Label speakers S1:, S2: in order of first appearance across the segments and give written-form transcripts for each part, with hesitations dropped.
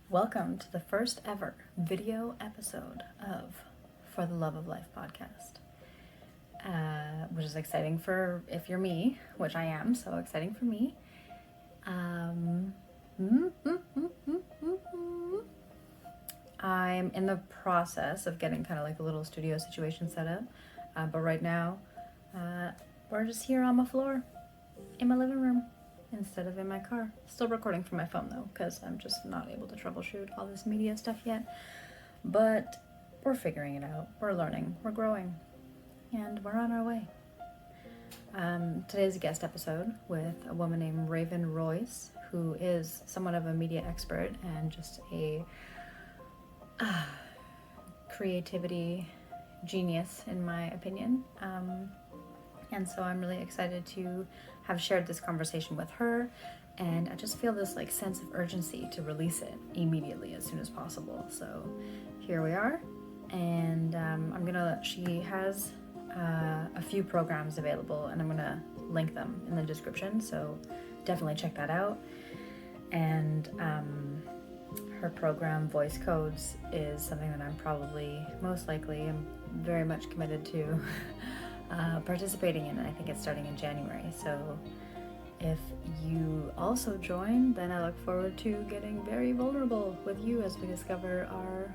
S1: Welcome to the first ever video episode of For the Love of Life podcast, which is exciting for if you're me, which I am, so exciting for me. I'm in the process of getting kind of like a little studio situation set up, but right now we're just here on my floor in my living room instead of in my car. Still recording from my phone though, because I'm just not able to troubleshoot all this media stuff yet. But we're figuring it out. We're learning. We're growing. And we're on our way. Today's a guest episode with a woman named Royce, who is somewhat of a media expert and just a creativity genius, in my opinion. And so I'm really excited to have shared this conversation with her, and I just feel this like sense of urgency to release it immediately as soon as possible. So here we are, and she has a few programs available, and I'm gonna link them in the description, so definitely check that out. And her program Voice Codes is something that I'm very much committed to participating in, and I think it's starting in January. So if you also join, then I look forward to getting very vulnerable with you as we discover our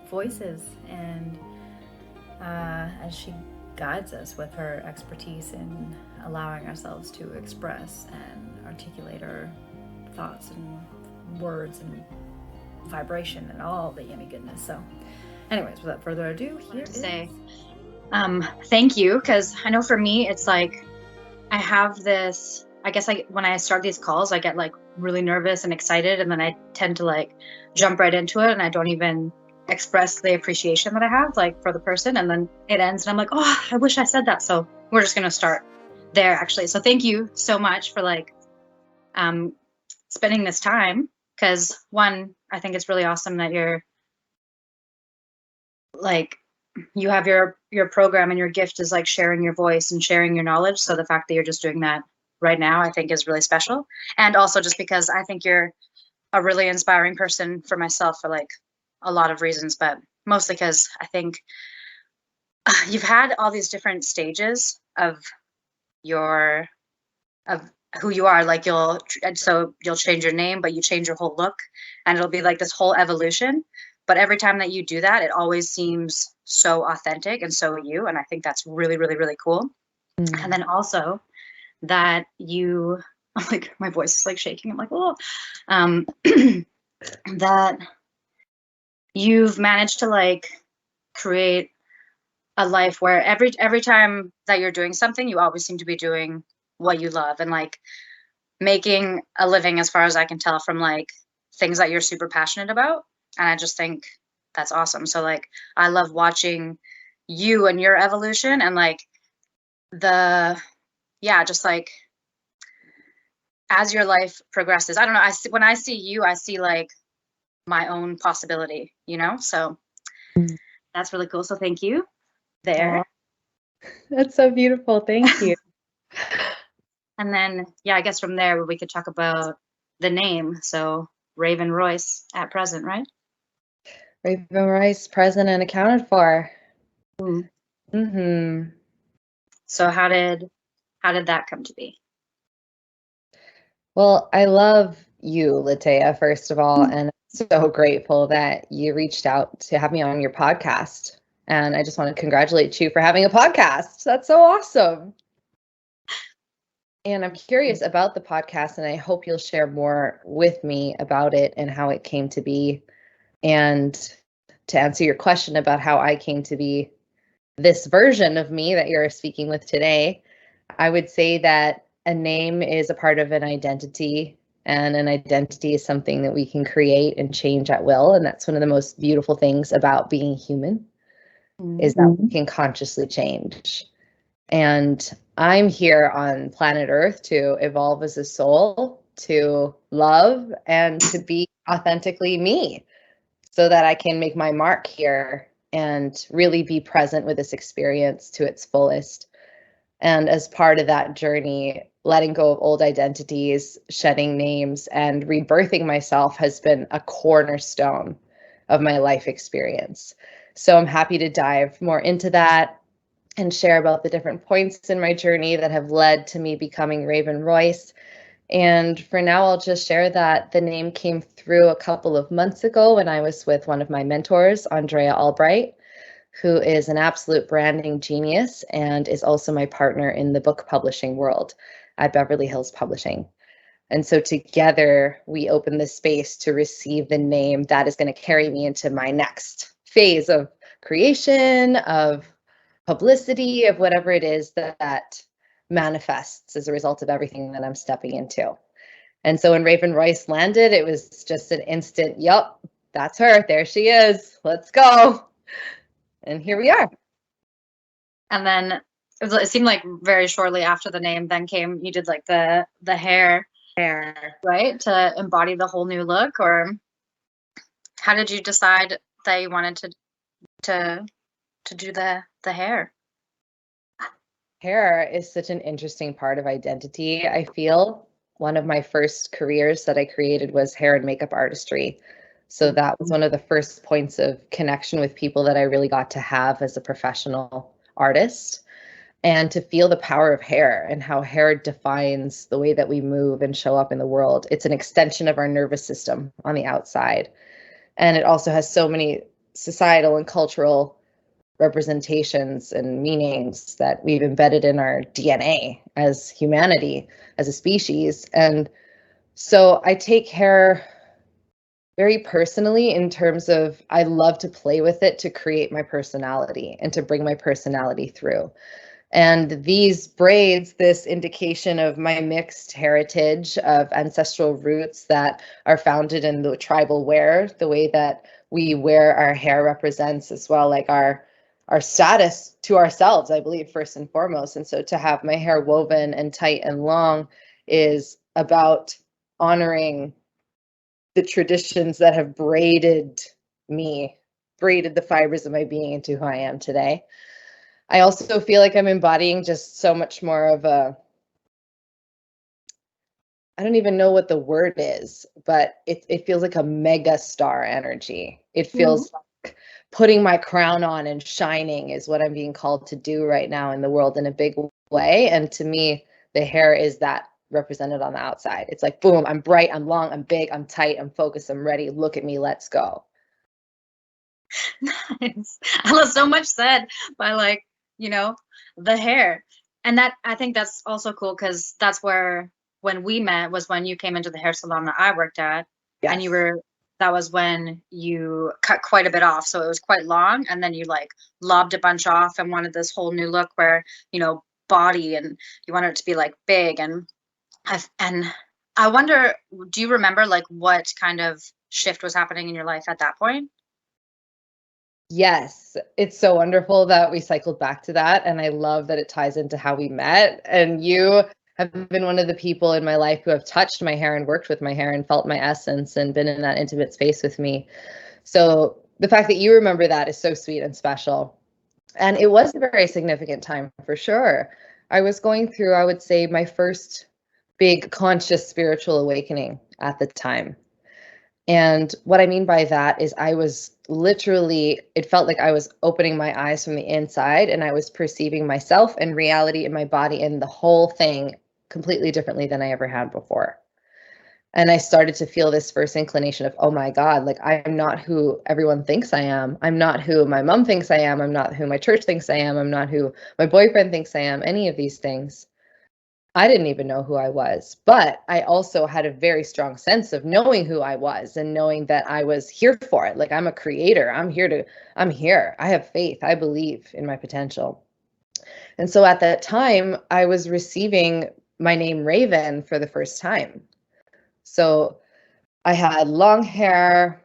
S1: voices, and as she guides us with her expertise in allowing ourselves to express and articulate our thoughts and words and vibration and all the yummy goodness. So anyways, without further ado, here is...
S2: Thank you, because I know for me it's like I have this, I guess when I start these calls I get like really nervous and excited, and then I tend to like jump right into it and I don't even express the appreciation that I have like for the person, and then it ends and I'm like, oh, I wish I said that. So we're just gonna start there actually. So thank you so much for like spending this time, because one, I think it's really awesome that you're like, you have your program, and your gift is like sharing your voice and sharing your knowledge. So the fact that you're just doing that right now, I think is really special. And also just because I think you're a really inspiring person for myself for like a lot of reasons, but mostly because I think you've had all these different stages of who you are. Like you'll change your name, but you change your whole look, and it'll be like this whole evolution. But every time that you do that, it always seems so authentic and so you. And I think that's really, really, really cool. And then also that you, like, my voice is like shaking. I'm like, oh, that you've managed to like create a life where every time that you're doing something, you always seem to be doing what you love, and like making a living, as far as I can tell, from like things that you're super passionate about. And I just think that's awesome. So like, I love watching you and your evolution, and like just like as your life progresses. I don't know. When I see you, I see like my own possibility, so that's really cool. So thank you there.
S3: Aww. That's so beautiful. Thank you.
S2: And then, I guess from there we could talk about the name. So Raven Royce at present, right?
S3: Raven Royce, present and accounted for.
S2: So how did that come to be?
S3: Well, I love you, Latea, first of all, and I'm so grateful that you reached out to have me on your podcast. And I just want to congratulate you for having a podcast. That's so awesome. And I'm curious about the podcast, and I hope you'll share more with me about it and how it came to be. And to answer your question about how I came to be this version of me that you're speaking with today, I would say that a name is a part of an identity, and an identity is something that we can create and change at will. And that's one of the most beautiful things about being human, is that we can consciously change. And I'm here on planet Earth to evolve as a soul, to love, and to be authentically me, so that I can make my mark here and really be present with this experience to its fullest. And as part of that journey, letting go of old identities, shedding names, and rebirthing myself has been a cornerstone of my life experience. So I'm happy to dive more into that and share about the different points in my journey that have led to me becoming Raven Royce. And for now, I'll just share that the name came through a couple of months ago when I was with one of my mentors, Andrea Albright, who is an absolute branding genius and is also my partner in the book publishing world at Beverly Hills Publishing. And so together we open the space to receive the name that is going to carry me into my next phase of creation, of publicity, of whatever it is that manifests as a result of everything that I'm stepping into. And so when Raven Royce landed, it was just an instant, yup, that's her. There she is. Let's go. And here we are.
S2: And then it seemed like very shortly after the name then came, you did like the hair, right? To embody the whole new look, or how did you decide that you wanted to do the hair?
S3: Hair is such an interesting part of identity. I feel one of my first careers that I created was hair and makeup artistry. So that was one of the first points of connection with people that I really got to have as a professional artist, and to feel the power of hair and how hair defines the way that we move and show up in the world. It's an extension of our nervous system on the outside. And it also has so many societal and cultural representations and meanings that we've embedded in our DNA as humanity, as a species. And so I take hair very personally in terms of I love to play with it to create my personality and to bring my personality through. And these braids, this indication of my mixed heritage of ancestral roots that are founded in the tribal wear, the way that we wear our hair represents as well, like our status to ourselves, I believe, first and foremost. And so to have my hair woven and tight and long is about honoring the traditions that have braided me, braided the fibers of my being into who I am today. I also feel like I'm embodying just so much more of a, I don't even know what the word is, but it feels like a mega star energy. It feels like putting my crown on and shining is what I'm being called to do right now in the world in a big way. And to me, the hair is that represented on the outside. It's like, boom, I'm bright, I'm long, I'm big, I'm tight, I'm focused, I'm ready. Look at me, let's go.
S2: Nice. I love so much said by like, the hair. And that, I think that's also cool because that's where, when we met was when you came into the hair salon that I worked at.
S3: Yes.
S2: And that was when you cut quite a bit off. So it was quite long. And then you like lobbed a bunch off and wanted this whole new look where, body, and you wanted it to be like big. And I wonder, do you remember like what kind of shift was happening in your life at that point?
S3: Yes, it's so wonderful that we cycled back to that. And I love that it ties into how we met. And you have been one of the people in my life who have touched my hair and worked with my hair and felt my essence and been in that intimate space with me. So the fact that you remember that is so sweet and special. And it was a very significant time for sure. I was going through, I would say, my first big conscious spiritual awakening at the time. And what I mean by that is I was literally, it felt like I was opening my eyes from the inside and I was perceiving myself and reality in my body and the whole thing completely differently than I ever had before. And I started to feel this first inclination of, oh my God, like I'm not who everyone thinks I am. I'm not who my mom thinks I am. I'm not who my church thinks I am. I'm not who my boyfriend thinks I am, any of these things. I didn't even know who I was, but I also had a very strong sense of knowing who I was and knowing that I was here for it. Like I'm a creator. I'm here. I have faith. I believe in my potential. And so at that time, I was receiving my name Raven for the first time. So I had long hair.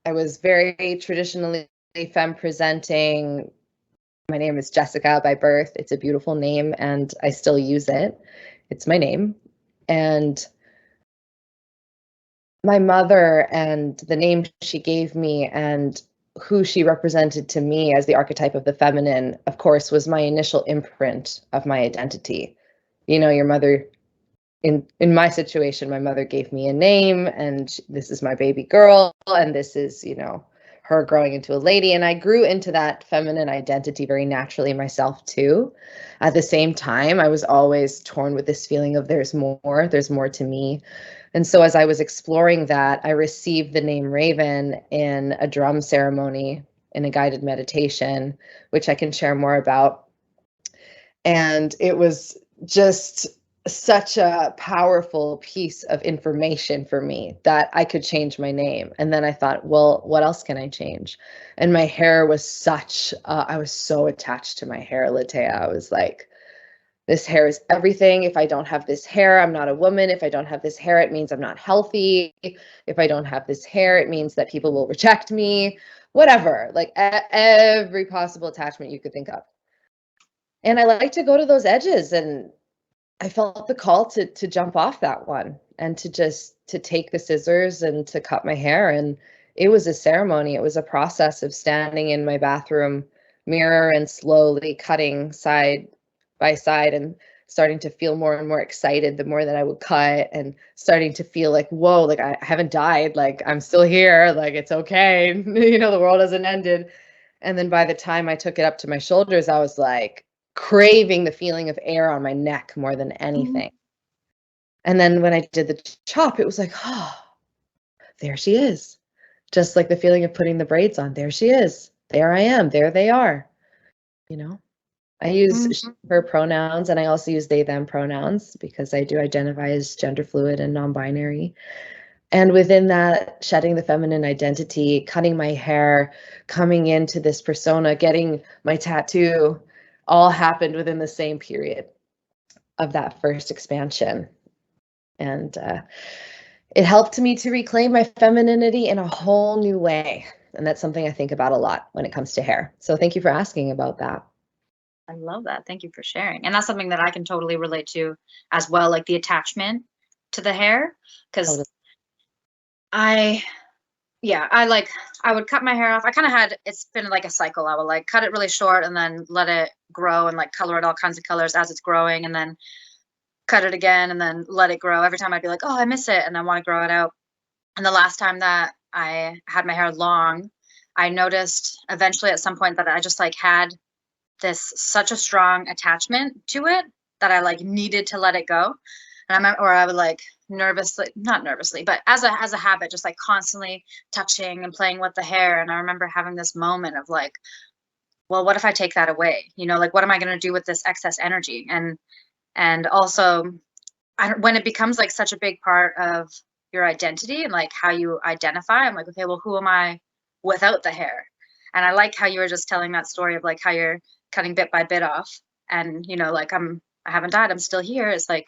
S3: I was very traditionally femme presenting. My name is Jessica by birth. It's a beautiful name and I still use it. It's my name. And my mother and the name she gave me and who she represented to me as the archetype of the feminine, of course, was my initial imprint of my identity. Your mother in my situation, my mother gave me a name, and this is my baby girl, and this is, her growing into a lady. And I grew into that feminine identity very naturally myself too. At the same time, I was always torn with this feeling of there's more to me. And so as I was exploring that, I received the name Raven in a drum ceremony in a guided meditation, which I can share more about. And it was just such a powerful piece of information for me that I could change my name. And then I thought, well, what else can I change? And my hair was I was so attached to my hair, Latea. I was like, this hair is everything. If I don't have this hair, I'm not a woman. If I don't have this hair, it means I'm not healthy. If I don't have this hair, it means that people will reject me, whatever, like every possible attachment you could think of. And I like to go to those edges, and I felt the call to jump off that one and to take the scissors and to cut my hair. And it was a ceremony. It was a process of standing in my bathroom mirror and slowly cutting side by side and starting to feel more and more excited the more that I would cut, and starting to feel like, whoa, like I haven't died, like I'm still here, like it's okay. The world hasn't ended. And then by the time I took it up to my shoulders, I was like craving the feeling of air on my neck more than anything. And then when I did the chop, it was like, oh, there she is. Just like the feeling of putting the braids on. There she is. There I am. There they are. I use her pronouns, and I also use they, them pronouns because I do identify as gender fluid and non-binary. And within that, shedding the feminine identity, cutting my hair, coming into this persona, getting my tattoo, all happened within the same period of that first expansion. And it helped me to reclaim my femininity in a whole new way. And that's something I think about a lot when it comes to hair. So thank you for asking about that.
S2: I love that. Thank you for sharing. And that's something that I can totally relate to as well, like the attachment to the hair. Because I would cut my hair off. It's been like a cycle. I would like cut it really short and then let it grow and like color it all kinds of colors as it's growing, and then cut it again and then let it grow. Every time I'd be like, oh, I miss it, and I want to grow it out. And the last time that I had my hair long, I noticed eventually at some point that I just like had such a strong attachment to it that I like needed to let it go. And I would like not nervously, but as a habit, just like constantly touching and playing with the hair. And I remember having this moment of like, well, what if I take that away? Like, what am I going to do with this excess energy? And also, when it becomes like such a big part of your identity and like how you identify, I'm like, okay, well, who am I without the hair? And I like how you were just telling that story of like how you're cutting bit by bit off, and like I haven't died, I'm still here. It's like,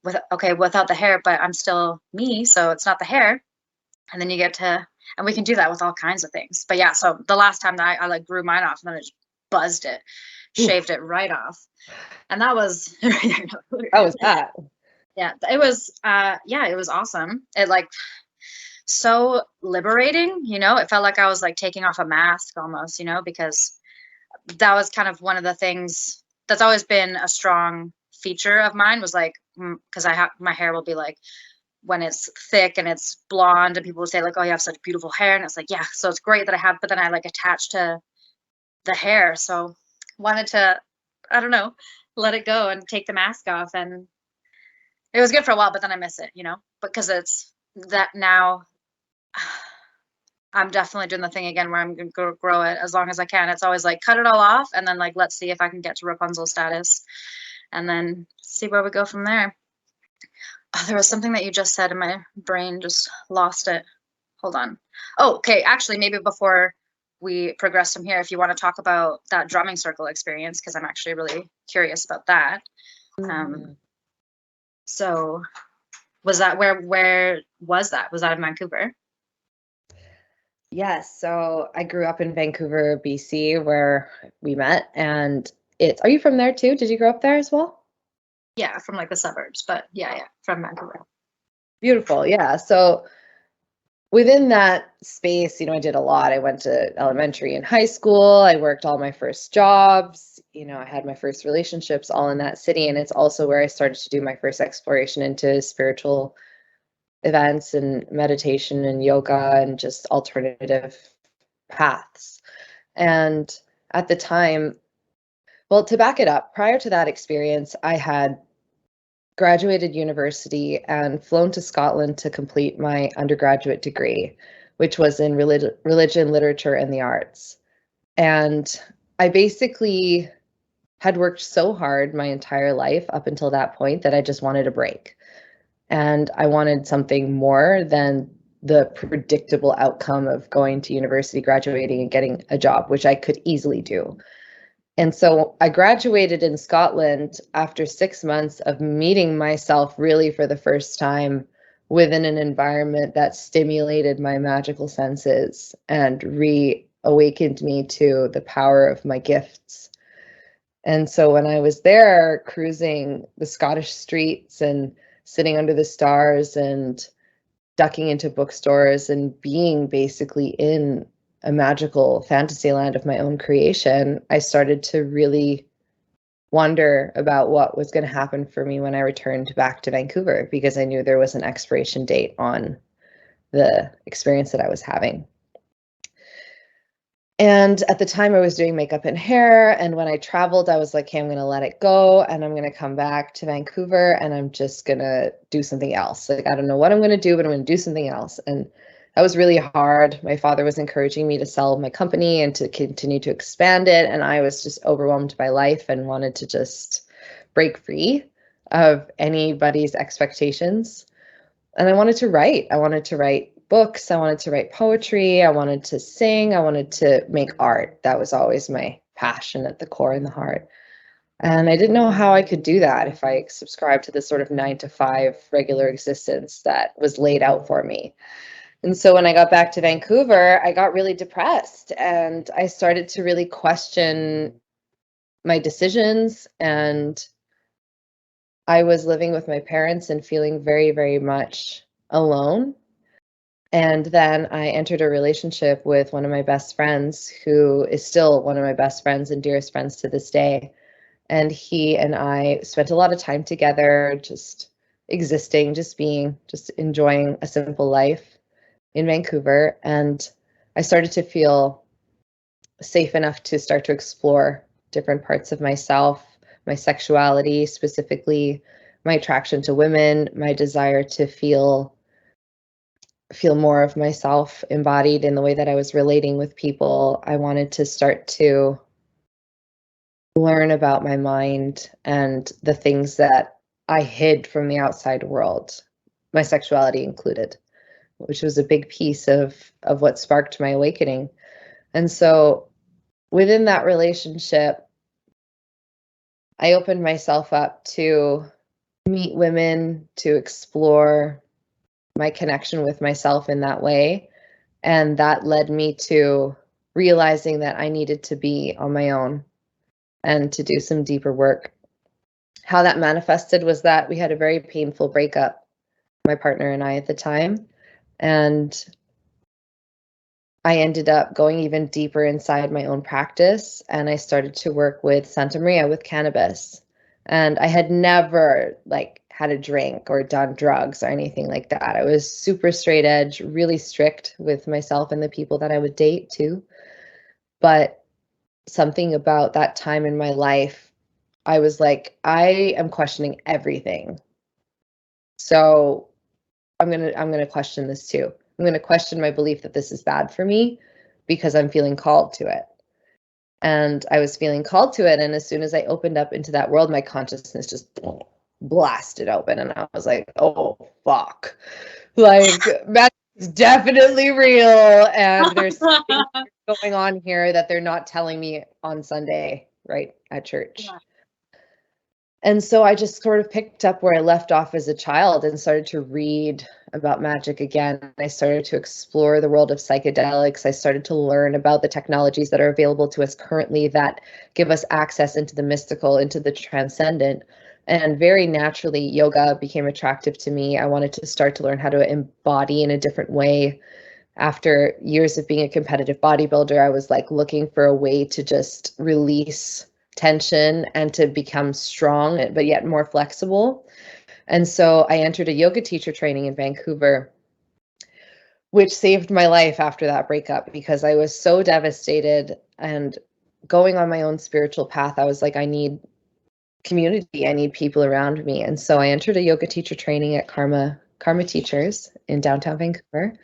S2: without the hair, but I'm still me, so it's not the hair. And then and we can do that with all kinds of things. But yeah, so the last time that I like grew mine off, and then I just buzzed it, shaved it right off, and that was
S3: How was that?
S2: Yeah, it was it was awesome. It like so liberating, it felt like I was like taking off a mask almost, because that was kind of one of the things that's always been a strong feature of mine, was like, because my hair will be like, when it's thick and it's blonde, and people will say like, oh, you have such beautiful hair, and it's like, yeah, so it's great that I have, but then I like attached to the hair, so wanted to, I don't know, let it go and take the mask off. And it was good for a while, but then I miss it, because it's that now. I'm definitely doing the thing again where I'm going to grow it as long as I can. It's always like cut it all off, and then like, let's see if I can get to Rapunzel status, and then see where we go from there. Oh, there was something that you just said and my brain just lost it. Hold on. Oh, okay. Actually, maybe before we progress from here, if you want to talk about that drumming circle experience, because I'm actually really curious about that. So was that, where was that? Was that in Vancouver?
S3: Yes. So I grew up in Vancouver, BC, where we met. And are you from there too? Did you grow up there as well?
S2: Yeah, from like the suburbs, but yeah, from Vancouver.
S3: Beautiful. Yeah. So within that space, I did a lot. I went to elementary and high school. I worked all my first jobs. I had my first relationships all in that city. And it's also where I started to do my first exploration into spiritual events and meditation and yoga and just alternative paths. And at the time, well, to back it up, prior to that experience, I had graduated university and flown to Scotland to complete my undergraduate degree, which was in religion, literature, and the arts. And I basically had worked so hard my entire life up until that point that I just wanted a break. And I wanted something more than the predictable outcome of going to university, graduating, and getting a job, which I could easily do. And so I graduated in Scotland after 6 months of meeting myself really for the first time within an environment that stimulated my magical senses and reawakened me to the power of my gifts. And so when I was there cruising the Scottish streets and sitting under the stars and ducking into bookstores and being basically in a magical fantasy land of my own creation, I started to really wonder about what was going to happen for me when I returned back to Vancouver, because I knew there was an expiration date on the experience that I was having. And at the time I was doing makeup and hair. And when I traveled, I was like, hey, I'm going to let it go. And I'm going to come back to Vancouver and I'm just going to do something else. Like, I don't know what I'm going to do, but I'm going to do something else. And that was really hard. My father was encouraging me to sell my company and to continue to expand it. And I was just overwhelmed by life and wanted to just break free of anybody's expectations. And I wanted to write. I wanted to write books. I wanted to write poetry. I wanted to sing. I wanted to make art. That was always my passion at the core and the heart. And I didn't know how I could do that if I subscribed to this sort of 9 to 5 regular existence that was laid out for me. And so when I got back to Vancouver, I got really depressed and I started to really question my decisions. And I was living with my parents and feeling very, very much alone. And then I entered a relationship with one of my best friends, who is still one of my best friends and dearest friends to this day. And he and I spent a lot of time together, just existing, just being, just enjoying a simple life in Vancouver. And I started to feel safe enough to start to explore different parts of myself, my sexuality, specifically my attraction to women, my desire to feel more of myself embodied in the way that I was relating with people. I wanted to start to learn about my mind and the things that I hid from the outside world, my sexuality included, which was a big piece of what sparked my awakening. And so within that relationship, I opened myself up to meet women, to explore my connection with myself in that way. And that led me to realizing that I needed to be on my own and to do some deeper work. How that manifested was that we had a very painful breakup, my partner and I at the time. And I ended up going even deeper inside my own practice, and I started to work with Santa Maria with cannabis. And I had never had a drink or done drugs or anything like that. I was super straight edge, really strict with myself and the people that I would date too. But something about that time in my life, I was like, I am questioning everything. So I'm gonna question this too. I'm gonna question my belief that this is bad for me because I'm feeling called to it. And I was feeling called to it. And as soon as I opened up into that world, my consciousness just blasted open. And I was like, oh, fuck. Like, that's definitely real. And there's something going on here that they're not telling me on Sunday, right, at church. Yeah. And so I just sort of picked up where I left off as a child and started to read about magic again. I started to explore the world of psychedelics. I started to learn about the technologies that are available to us currently that give us access into the mystical, into the transcendent. And very naturally, yoga became attractive to me. I wanted to start to learn how to embody in a different way. After years of being a competitive bodybuilder, I was looking for a way to just release tension and to become strong, but yet more flexible. And so I entered a yoga teacher training in Vancouver, which saved my life after that breakup because I was so devastated and going on my own spiritual path. I was like, I need community. I need people around me. And so I entered a yoga teacher training at Karma Teachers in downtown Vancouver.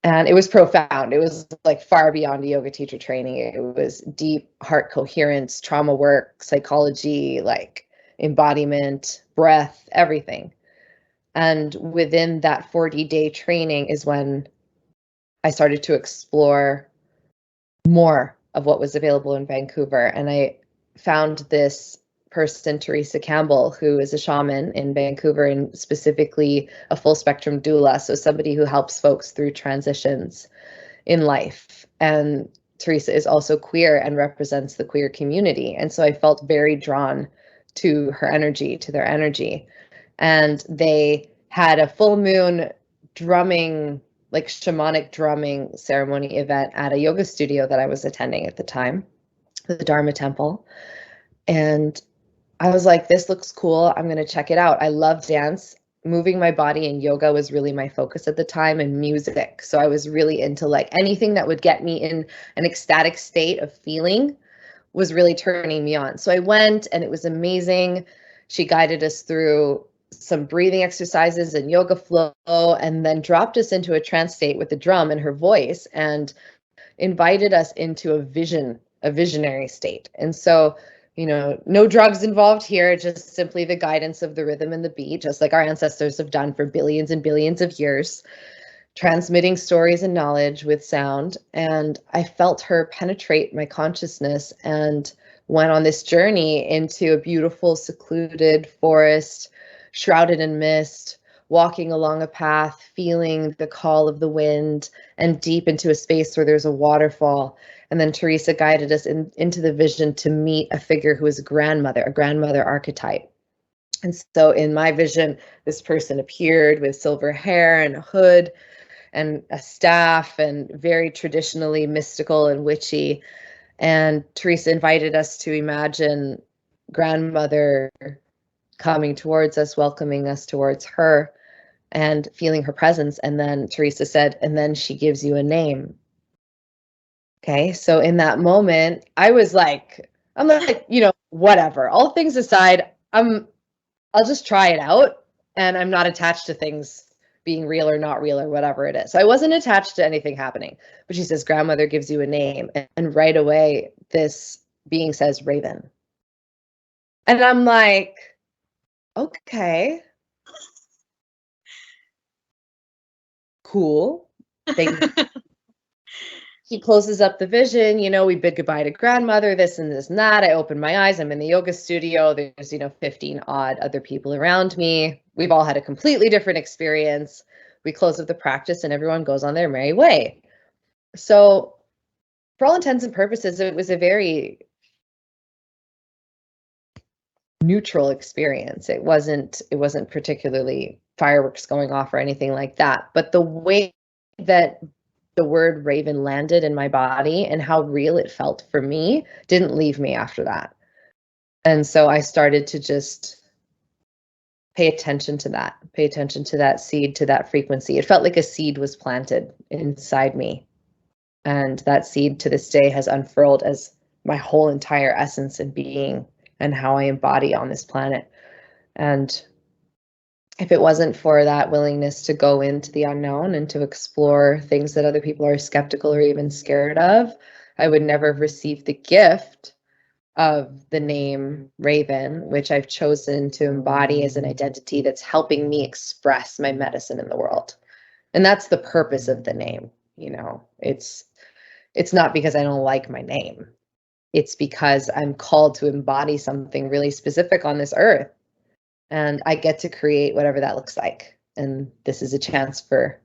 S3: And it was profound. It was like far beyond a yoga teacher training. It was deep heart coherence, trauma work, psychology, like embodiment, breath, everything. And within that 40-day training is when I started to explore more of what was available in Vancouver. And I found this person, Teresa Campbell, who is a shaman in Vancouver and specifically a full spectrum doula. So somebody who helps folks through transitions in life. And Teresa is also queer and represents the queer community. And so I felt very drawn to her energy, to their energy. And they had a full moon drumming, like shamanic drumming ceremony event at a yoga studio that I was attending at the time, the Dharma Temple. And I was like, this looks cool. I'm going to check it out. I love dance. Moving my body and yoga was really my focus at the time, and music. So I was really into like anything that would get me in an ecstatic state of feeling was really turning me on. So I went and it was amazing. She guided us through some breathing exercises and yoga flow, and then dropped us into a trance state with the drum and her voice and invited us into a visionary state. And so, no drugs involved here, just simply the guidance of the rhythm and the beat, just like our ancestors have done for billions and billions of years, transmitting stories and knowledge with sound. And I felt her penetrate my consciousness and went on this journey into a beautiful, secluded forest, shrouded in mist, walking along a path, feeling the call of the wind, and deep into a space where there's a waterfall. And then Teresa guided us into the vision to meet a figure who is a grandmother archetype. And so in my vision, this person appeared with silver hair and a hood and a staff and very traditionally mystical and witchy. And Teresa invited us to imagine grandmother coming towards us, welcoming us towards her and feeling her presence. And then Teresa said, and then she gives you a name. Okay. So in that moment, I'm like, whatever, all things aside, I'll just try it out. And I'm not attached to things being real or not real or whatever it is. So I wasn't attached to anything happening. But she says, grandmother gives you a name. And right away, this being says Raven. And I'm like, okay, cool. He closes up the vision, we bid goodbye to grandmother, this and this and that. I open my eyes. I'm in the yoga studio. There's, 15 odd other people around me. We've all had a completely different experience. We close up the practice and everyone goes on their merry way. So for all intents and purposes, it was a very neutral experience. It wasn't particularly fireworks going off or anything like that. But the way that the word Raven landed in my body and how real it felt for me didn't leave me after that. And so I started to just pay attention to that seed, to that frequency. It felt like a seed was planted inside me. And that seed to this day has unfurled as my whole entire essence and being and how I embody on this planet. And if it wasn't for that willingness to go into the unknown and to explore things that other people are skeptical or even scared of, I would never have received the gift of the name Raven, which I've chosen to embody as an identity that's helping me express my medicine in the world. And that's the purpose of the name. It's not because I don't like my name. It's because I'm called to embody something really specific on this earth. And I get to create whatever that looks like. And this is a chance for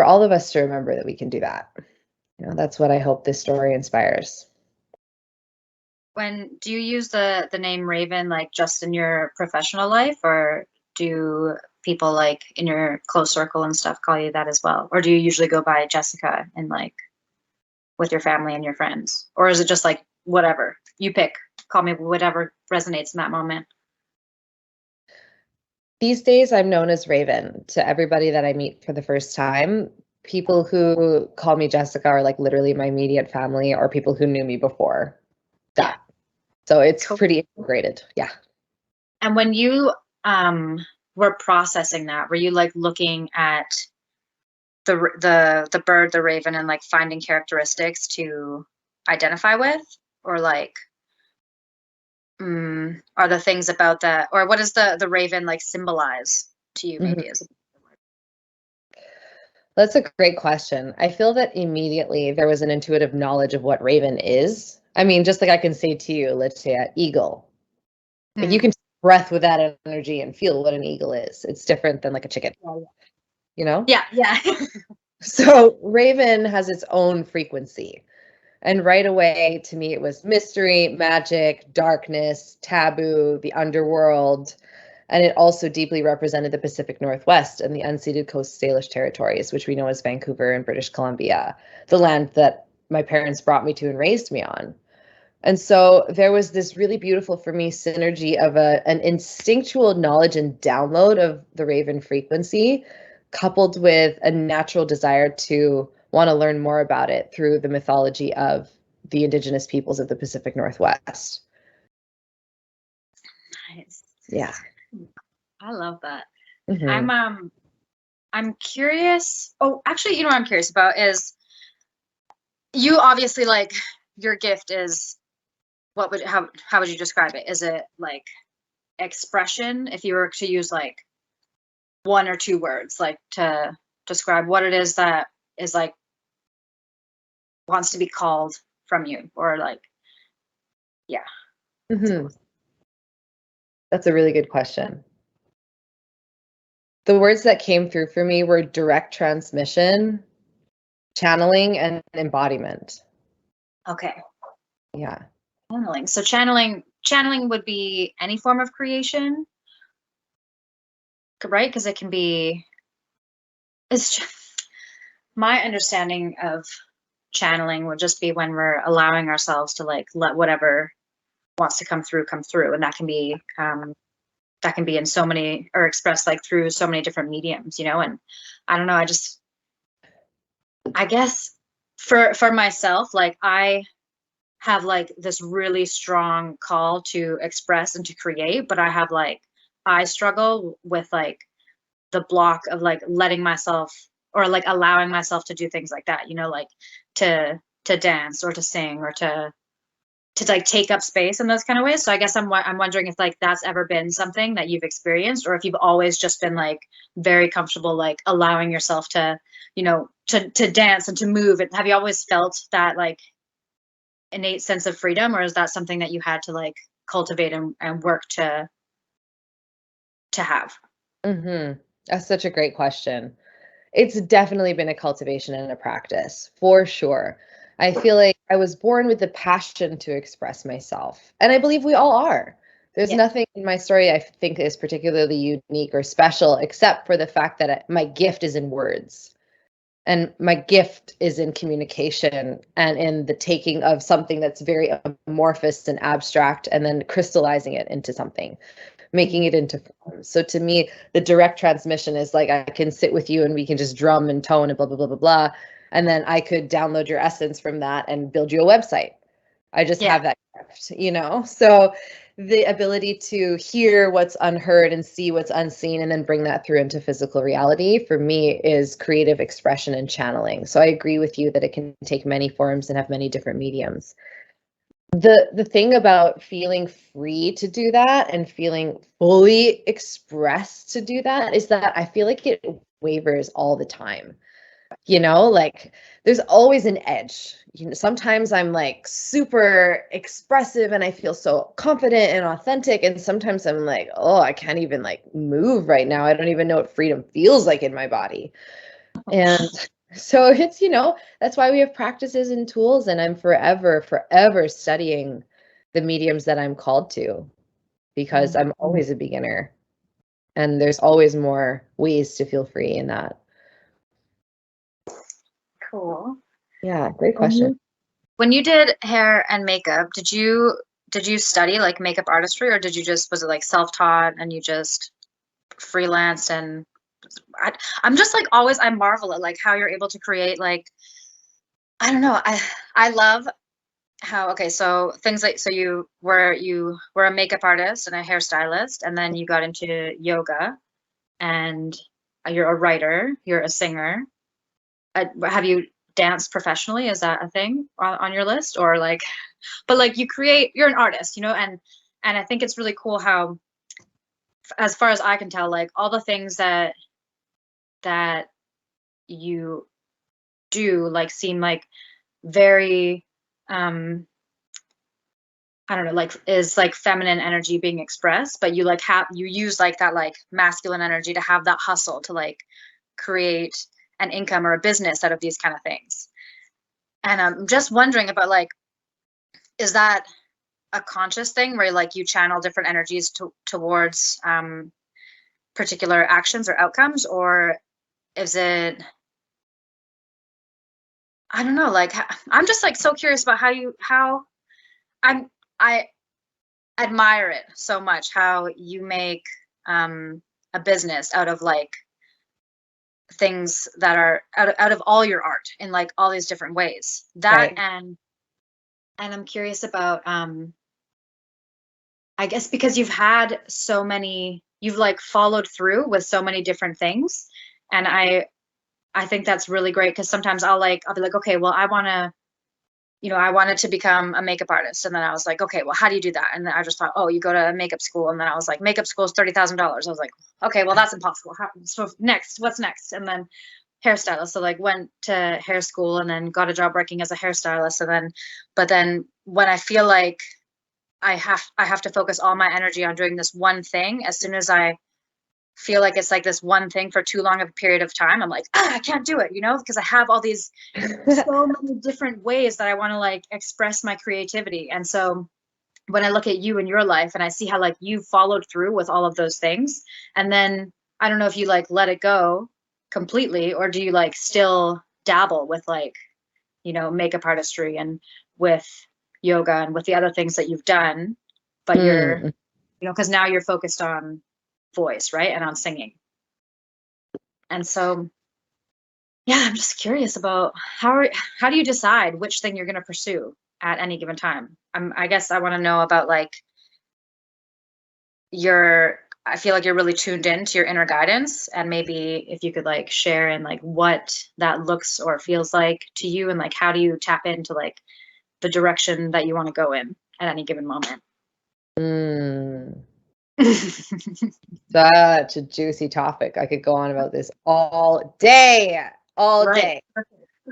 S3: all of us to remember that we can do that. That's what I hope this story inspires.
S2: When do you use the name Raven like just in your professional life, or do people like in your close circle and stuff call you that as well? Or do you usually go by Jessica and like with your family and your friends? Or is it just like whatever. You pick. Call me whatever resonates in that moment.
S3: These days, I'm known as Raven to everybody that I meet for the first time. People who call me Jessica are like literally my immediate family, or people who knew me before that. So it's
S2: Cool.
S3: pretty integrated. Yeah.
S2: And when you were processing that, were you like looking at the bird, the raven, and like finding characteristics to identify with, or like are the things about that, or what does the raven like symbolize to you? Maybe as
S3: That's a great question. I feel that immediately there was an intuitive knowledge of what raven is. I mean, just like I can say to you, let's say eagle. Like you can breath with that energy and feel what an eagle is. It's different than like a chicken, you know?
S2: Yeah.
S3: So raven has its own frequency. And right away, to me, it was mystery, magic, darkness, taboo, the underworld. And it also deeply represented the Pacific Northwest and the unceded Coast Salish territories, which we know as Vancouver and British Columbia, the land that my parents brought me to and raised me on. And so there was this really beautiful for me synergy of an instinctual knowledge and download of the Raven frequency, coupled with a natural desire to want to learn more about it through the mythology of the indigenous peoples of the Pacific Northwest.
S2: Nice.
S3: Yeah.
S2: I love that.
S3: Mm-hmm.
S2: I'm curious. Oh, actually, you know what I'm curious about is you obviously like your gift is how would you describe it? Is it like expression? If you were to use like one or two words, like to describe what it is that is like wants to be called from you, or like, yeah.
S3: Mm-hmm. That's a really good question. The words that came through for me were direct transmission, channeling, and embodiment.
S2: Okay.
S3: Yeah.
S2: Channeling. So channeling would be any form of creation, right? Because it can be. It's just, my understanding of channeling would just be when we're allowing ourselves to like let whatever wants to come through, and that can be in so many, or expressed like through so many different mediums, and I don't know, I guess for myself, like I have like this really strong call to express and to create, but I struggle with like the block of like letting myself, or like allowing myself to do things like that, like to dance or to sing or to like take up space in those kind of ways. So I guess I'm wondering if like that's ever been something that you've experienced, or if you've always just been like very comfortable like allowing yourself to, to dance and to move. And have you always felt that like innate sense of freedom, or is that something that you had to like cultivate and work to have?
S3: Mm-hmm. That's such a great question. It's definitely been a cultivation and a practice, for sure. I feel like I was born with the passion to express myself, and I believe we all are. There's
S2: Yeah.
S3: nothing in my story I think is particularly unique or special, except for the fact that my gift is in words. And my gift is in communication and in the taking of something that's very amorphous and abstract and then crystallizing it into something, making it into form. So to me, the direct transmission is like I can sit with you and we can just drum and tone and blah, blah, blah, blah, blah. And then I could download your essence from that and build you a website. I just have that gift. So the ability to hear what's unheard and see what's unseen and then bring that through into physical reality for me is creative expression and channeling. So I agree with you that it can take many forms and have many different mediums. The thing about feeling free to do that and feeling fully expressed to do that is that I feel like it wavers all the time. Like there's always an edge. Sometimes I'm like super expressive and I feel so confident and authentic. And sometimes I'm like, oh, I can't even like move right now. I don't even know what freedom feels like in my body. And so that's why we have practices and tools. And I'm forever, forever studying the mediums that I'm called to because I'm always a beginner. And there's always more ways to feel free in that.
S2: Cool.
S3: Yeah, great question.
S2: When you did hair and makeup, did you study like makeup artistry, or was it like self-taught and you just freelanced? And I'm just like always, I marvel at like how you're able to create like, I don't know. I love how, okay, so things like, so you were a makeup artist and a hairstylist, and then you got into yoga, and you're a writer, you're a singer. Have you danced professionally? Is that a thing on your list, or like, but like you're an artist, and I think it's really cool how, as far as I can tell, like all the things that you do like seem like very I don't know, like is like feminine energy being expressed, but you use like that like masculine energy to have that hustle to like create an income or a business out of these kind of things. And I'm just wondering about like, is that a conscious thing where like you channel different energies towards particular actions or outcomes, or is it, I don't know, like I'm just like so curious about how I admire it so much, how you make a business out of like things that are out of all your art in like all these different ways. That
S3: Right.
S2: And I'm curious about I guess because you've like followed through with so many different things. And I think that's really great, because sometimes I'll be like, okay, well, I wanted to become a makeup artist. And then I was like, okay, well, how do you do that? And then I just thought, oh, you go to makeup school. And then I was like, makeup school is $30,000. I was like, okay, well, that's impossible. So what's next? And then hairstylist. So like went to hair school and then got a job working as a hairstylist. But then when I feel like I have to focus all my energy on doing this one thing, as soon as I feel like it's like this one thing for too long of a period of time, I'm like, I can't do it, because I have all these so many different ways that I want to like express my creativity. And so when I look at you in your life and I see how like you followed through with all of those things, and then I don't know if you like let it go completely, or do you like still dabble with like, makeup artistry and with yoga and with the other things that you've done, but you're,
S3: Mm.
S2: because now you're focused on voice, right? And on singing. And so, yeah, I'm just curious about how do you decide which thing you're going to pursue at any given time? I guess I want to know about like I feel like you're really tuned in to your inner guidance, and maybe if you could like share in like what that looks or feels like to you, and like how do you tap into like the direction that you want to go in at any given moment.
S3: Mm. Such a juicy topic. I could go on about this all day. All
S2: Right.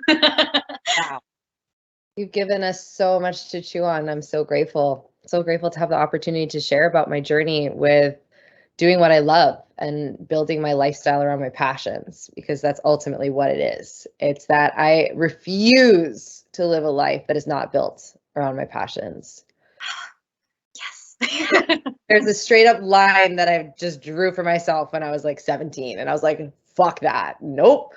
S3: day. Wow. You've given us so much to chew on. I'm so grateful. So grateful to have the opportunity to share about my journey with doing what I love and building my lifestyle around my passions, because that's ultimately what it is. It's that I refuse to live a life that is not built around my passions.
S2: Yes.
S3: There's a straight up line that I just drew for myself when I was like 17, and I was like, fuck that. Nope.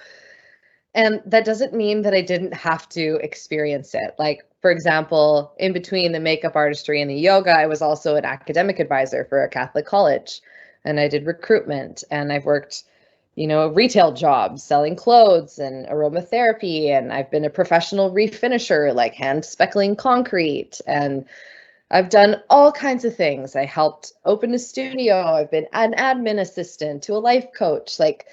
S3: And that doesn't mean that I didn't have to experience it. Like, for example, in between the makeup artistry and the yoga, I was also an academic advisor for a Catholic college, and I did recruitment, and I've worked, retail jobs selling clothes and aromatherapy, and I've been a professional refinisher, like hand speckling concrete, and I've done all kinds of things. I helped open a studio. I've been an admin assistant to a life coach. Like,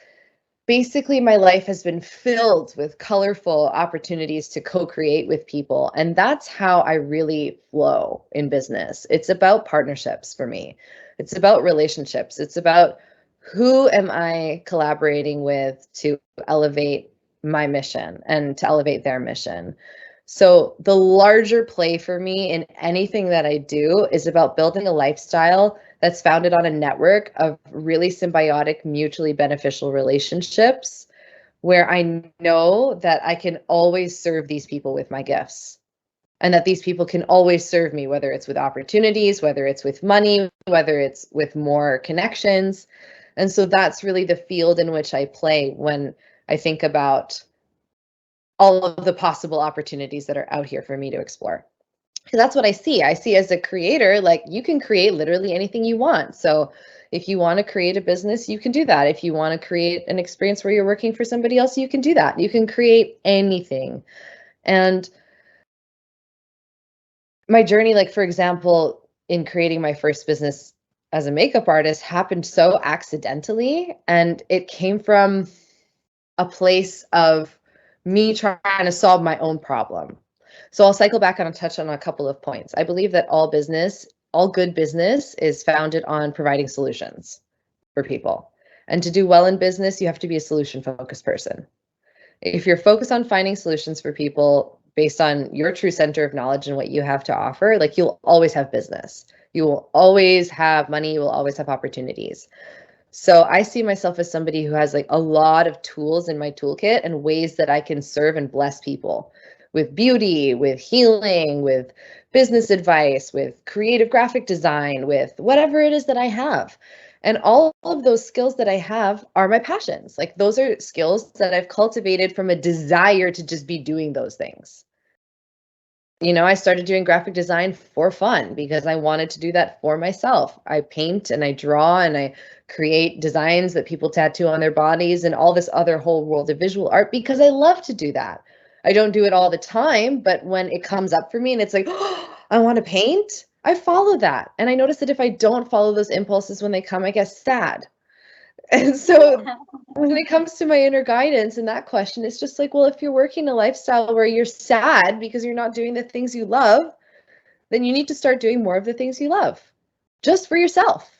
S3: basically my life has been filled with colorful opportunities to co-create with people, and that's how I really flow in business. It's about partnerships for me. It's about relationships. It's about who am I collaborating with to elevate my mission and to elevate their mission. So the larger play for me in anything that I do is about building a lifestyle that's founded on a network of really symbiotic, mutually beneficial relationships where I know that I can always serve these people with my gifts, and that these people can always serve me, whether it's with opportunities, whether it's with money, whether it's with more connections. And so that's really the field in which I play when I think about all of the possible opportunities that are out here for me to explore. Because that's what I see. I see as a creator, like you can create literally anything you want. So if you want to create a business, you can do that. If you want to create an experience where you're working for somebody else, you can do that. You can create anything. And my journey, like for example, in creating my first business as a makeup artist happened so accidentally. And it came from a place of me trying to solve my own problem. So I'll cycle back and I'll touch on a couple of points. I believe that all good business is founded on providing solutions for people. And to do well in business, you have to be a solution focused person. If you're focused on finding solutions for people based on your true center of knowledge and what you have to offer, like you'll always have business. You will always have money, you will always have opportunities. So I see myself as somebody who has like a lot of tools in my toolkit and ways that I can serve and bless people with beauty, with healing, with business advice, with creative graphic design, with whatever it is that I have. And all of those skills that I have are my passions. Like those are skills that I've cultivated from a desire to just be doing those things. You know, I started doing graphic design for fun because I wanted to do that for myself. I paint and I draw and I create designs that people tattoo on their bodies and all this other whole world of visual art because I love to do that. I don't do it all the time, but when it comes up for me and it's like, oh, I want to paint, I follow that. And I notice that if I don't follow those impulses when they come, I get sad. And so when it comes to my inner guidance and that question, it's just like, well, if you're working a lifestyle where you're sad because you're not doing the things you love, then you need to start doing more of the things you love just for yourself.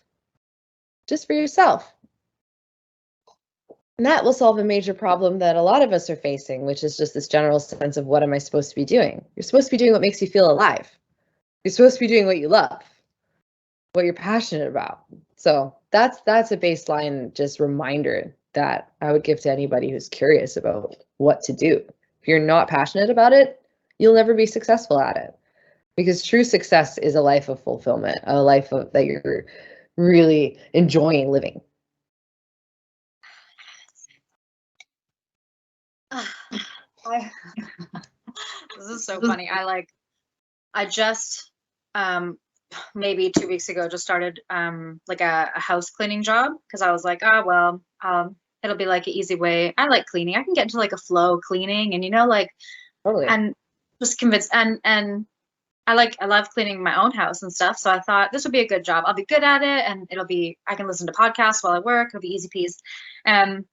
S3: Just for yourself. And that will solve a major problem that a lot of us are facing, which is just this general sense of what am I supposed to be doing? You're supposed to be doing what makes you feel alive. You're supposed to be doing what you love, what you're passionate about. So that's a baseline just reminder that I would give to anybody who's curious about what to do. If you're not passionate about it, you'll never be successful at it. Because true success is a life of fulfillment, a life of that you're really enjoying living.
S2: This is so funny. I just maybe 2 weeks ago just started like a house cleaning job because I was like, oh well, it'll be like an easy way. I like cleaning. I can get into like a flow cleaning and like
S3: Totally.
S2: and just convinced and I love cleaning my own house and stuff. So I thought this would be a good job. I'll be good at it and I can listen to podcasts while I work. It'll be easy peasy. And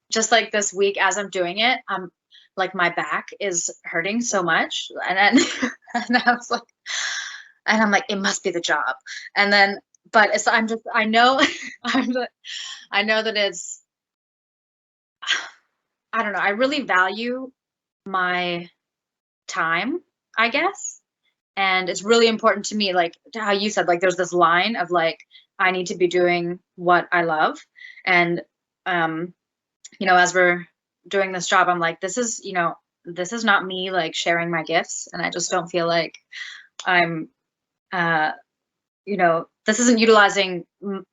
S2: just like this week as I'm doing it, I'm like my back is hurting so much. And then and I was like, and I'm like, it must be the job. And then, but it's, I know, I know that it's, I don't know. I really value my time, I guess. And it's really important to me, like how you said, like there's this line of like, I need to be doing what I love. And, as we're doing this job, I'm like, this is not me like sharing my gifts. And I just don't feel like I'm, this isn't utilizing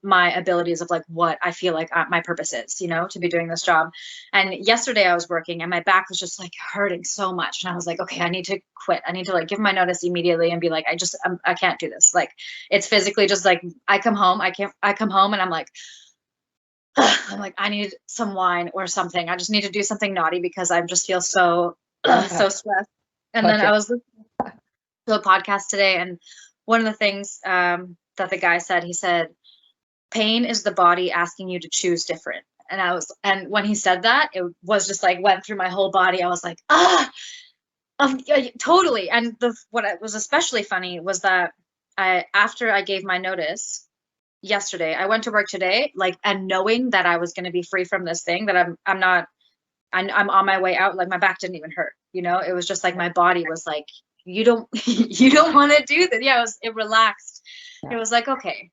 S2: my abilities of like what I feel like my purpose is, to be doing this job. And yesterday I was working and my back was just like hurting so much. And I was like, okay, I need to quit. I need to like give my notice immediately and be like, I can't do this. Like, it's physically just like, I come home and I'm like, I need some wine or something. I just need to do something naughty because I just feel so, so stressed. And then I was listening to a podcast today and one of the things that the guy said, he said, pain is the body asking you to choose different. And when he said that, it was just like went through my whole body. I was like, totally. And what was especially funny was that after I gave my notice yesterday, I went to work today, like, and knowing that I was going to be free from this thing, that I'm on my way out, like my back didn't even hurt, it was just like my body was like, you don't want to do that. Yeah, it relaxed. It was like, okay,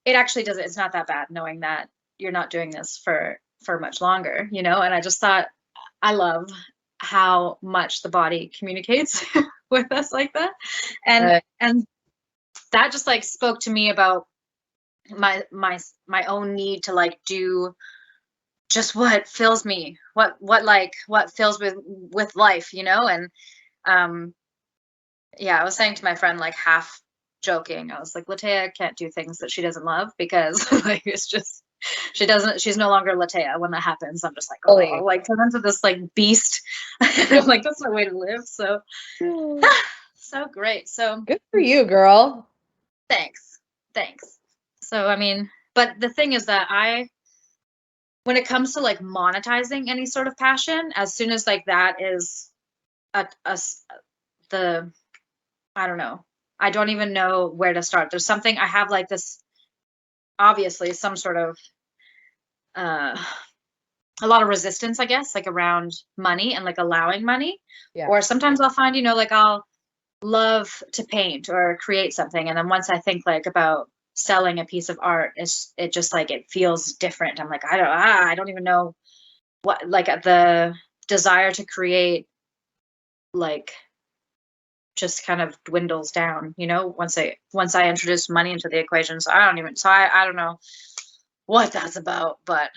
S2: it actually doesn't, it's not that bad knowing that you're not doing this for much longer, and I just thought, I love how much the body communicates with us like that. And that just like spoke to me about my own need to like do just what fills me, what fills with life, you know? And yeah, I was saying to my friend, like half joking, I was like, Latea can't do things that she doesn't love because like it's just she's no longer Latea when that happens. I'm just like, oh, like turn into this like beast. I'm like, that's my way to live. So so great. So
S3: good for you, girl.
S2: thanks. So I mean, but the thing is that when it comes to like monetizing any sort of passion, as soon as like that is the I don't know. I don't even know where to start. There's something I have like this, obviously, some sort of a lot of resistance, I guess, like around money and like allowing money.
S3: Yeah.
S2: Or sometimes I'll find, you know, like I'll love to paint or create something. And then once I think like about selling a piece of art, it just like it feels different. I'm like, I don't even know what, like the desire to create like just kind of dwindles down, you know, once I introduce money into the equation. So I don't know what that's about, but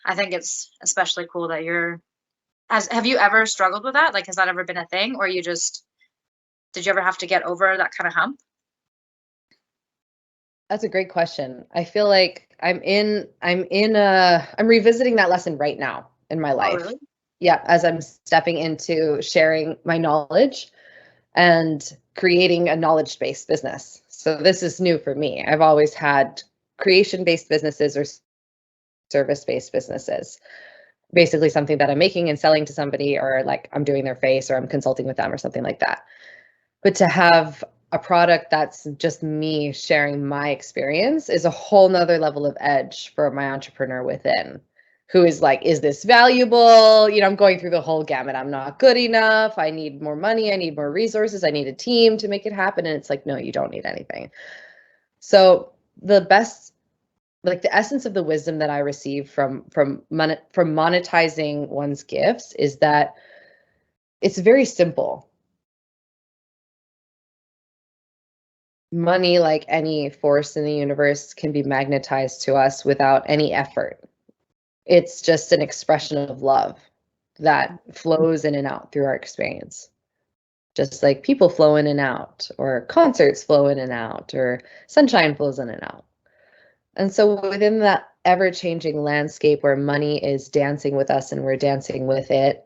S2: I think it's especially cool that have you ever struggled with that? Like, has that ever been a thing, or did you ever have to get over that kind of hump?
S3: That's a great question. I feel like I'm revisiting that lesson right now in my life.
S2: Oh, really?
S3: Yeah, as I'm stepping into sharing my knowledge and creating a knowledge-based business. So this is new for me. I've always had creation-based businesses or service-based businesses. Basically something that I'm making and selling to somebody, or like I'm doing their face or I'm consulting with them or something like that. But to have a product that's just me sharing my experience is a whole nother level of edge for my entrepreneur within, who is like, is this valuable? You know, I'm going through the whole gamut. I'm not good enough. I need more money. I need more resources. I need a team to make it happen. And it's like, no, you don't need anything. So the best, like the essence of the wisdom that I receive from monetizing one's gifts is that it's very simple. Money, like any force in the universe, can be magnetized to us without any effort. It's just an expression of love that flows in and out through our experience. Just like people flow in and out, or concerts flow in and out, or sunshine flows in and out. And so within that ever-changing landscape where money is dancing with us and we're dancing with it,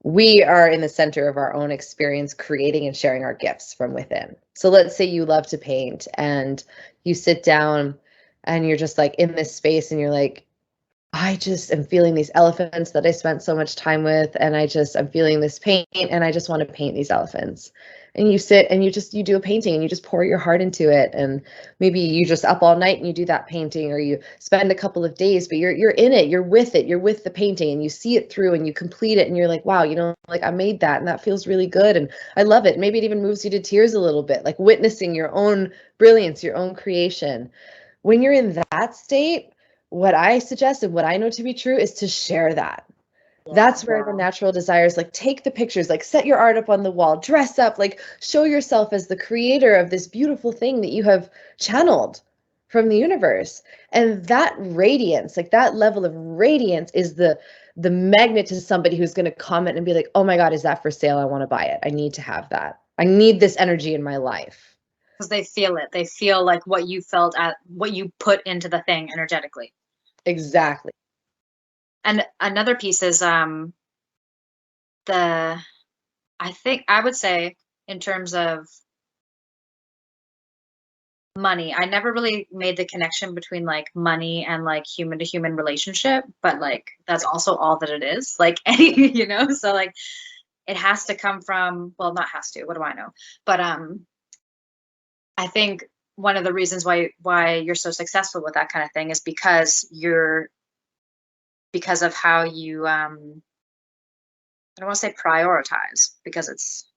S3: we are in the center of our own experience, creating and sharing our gifts from within. So let's say you love to paint and you sit down and you're just like in this space and you're like, I just am feeling these elephants that I spent so much time with, and I'm feeling this paint and I just want to paint these elephants. And you sit and you do a painting and you just pour your heart into it. And maybe you just up all night and you do that painting, or you spend a couple of days, but you're in it, you're with it, you're with the painting and you see it through and you complete it and you're like, wow, you know, like I made that and that feels really good and I love it. Maybe it even moves you to tears a little bit, like witnessing your own brilliance, your own creation. When you're in that state, what I suggest and what I know to be true is to share that. That's where the natural desires, like take the pictures, like set your art up on the wall, dress up, like show yourself as the creator of this beautiful thing that you have channeled from the universe. And that radiance, like that level of radiance is the magnet to somebody who's going to comment and be like, oh my God, is that for sale? I want to buy it. I need to have that. I need this energy in my life.
S2: Because they feel it. They feel like what you felt at what you put into the thing energetically.
S3: Exactly.
S2: And another piece is I think I would say in terms of money, I never really made the connection between like money and like human to human relationship, but like that's also all that it is. Like any, you know, so like it has to come from, well, not has to, what do I know? But I think one of the reasons why you're so successful with that kind of thing is because of how you I don't want to say prioritize, because it's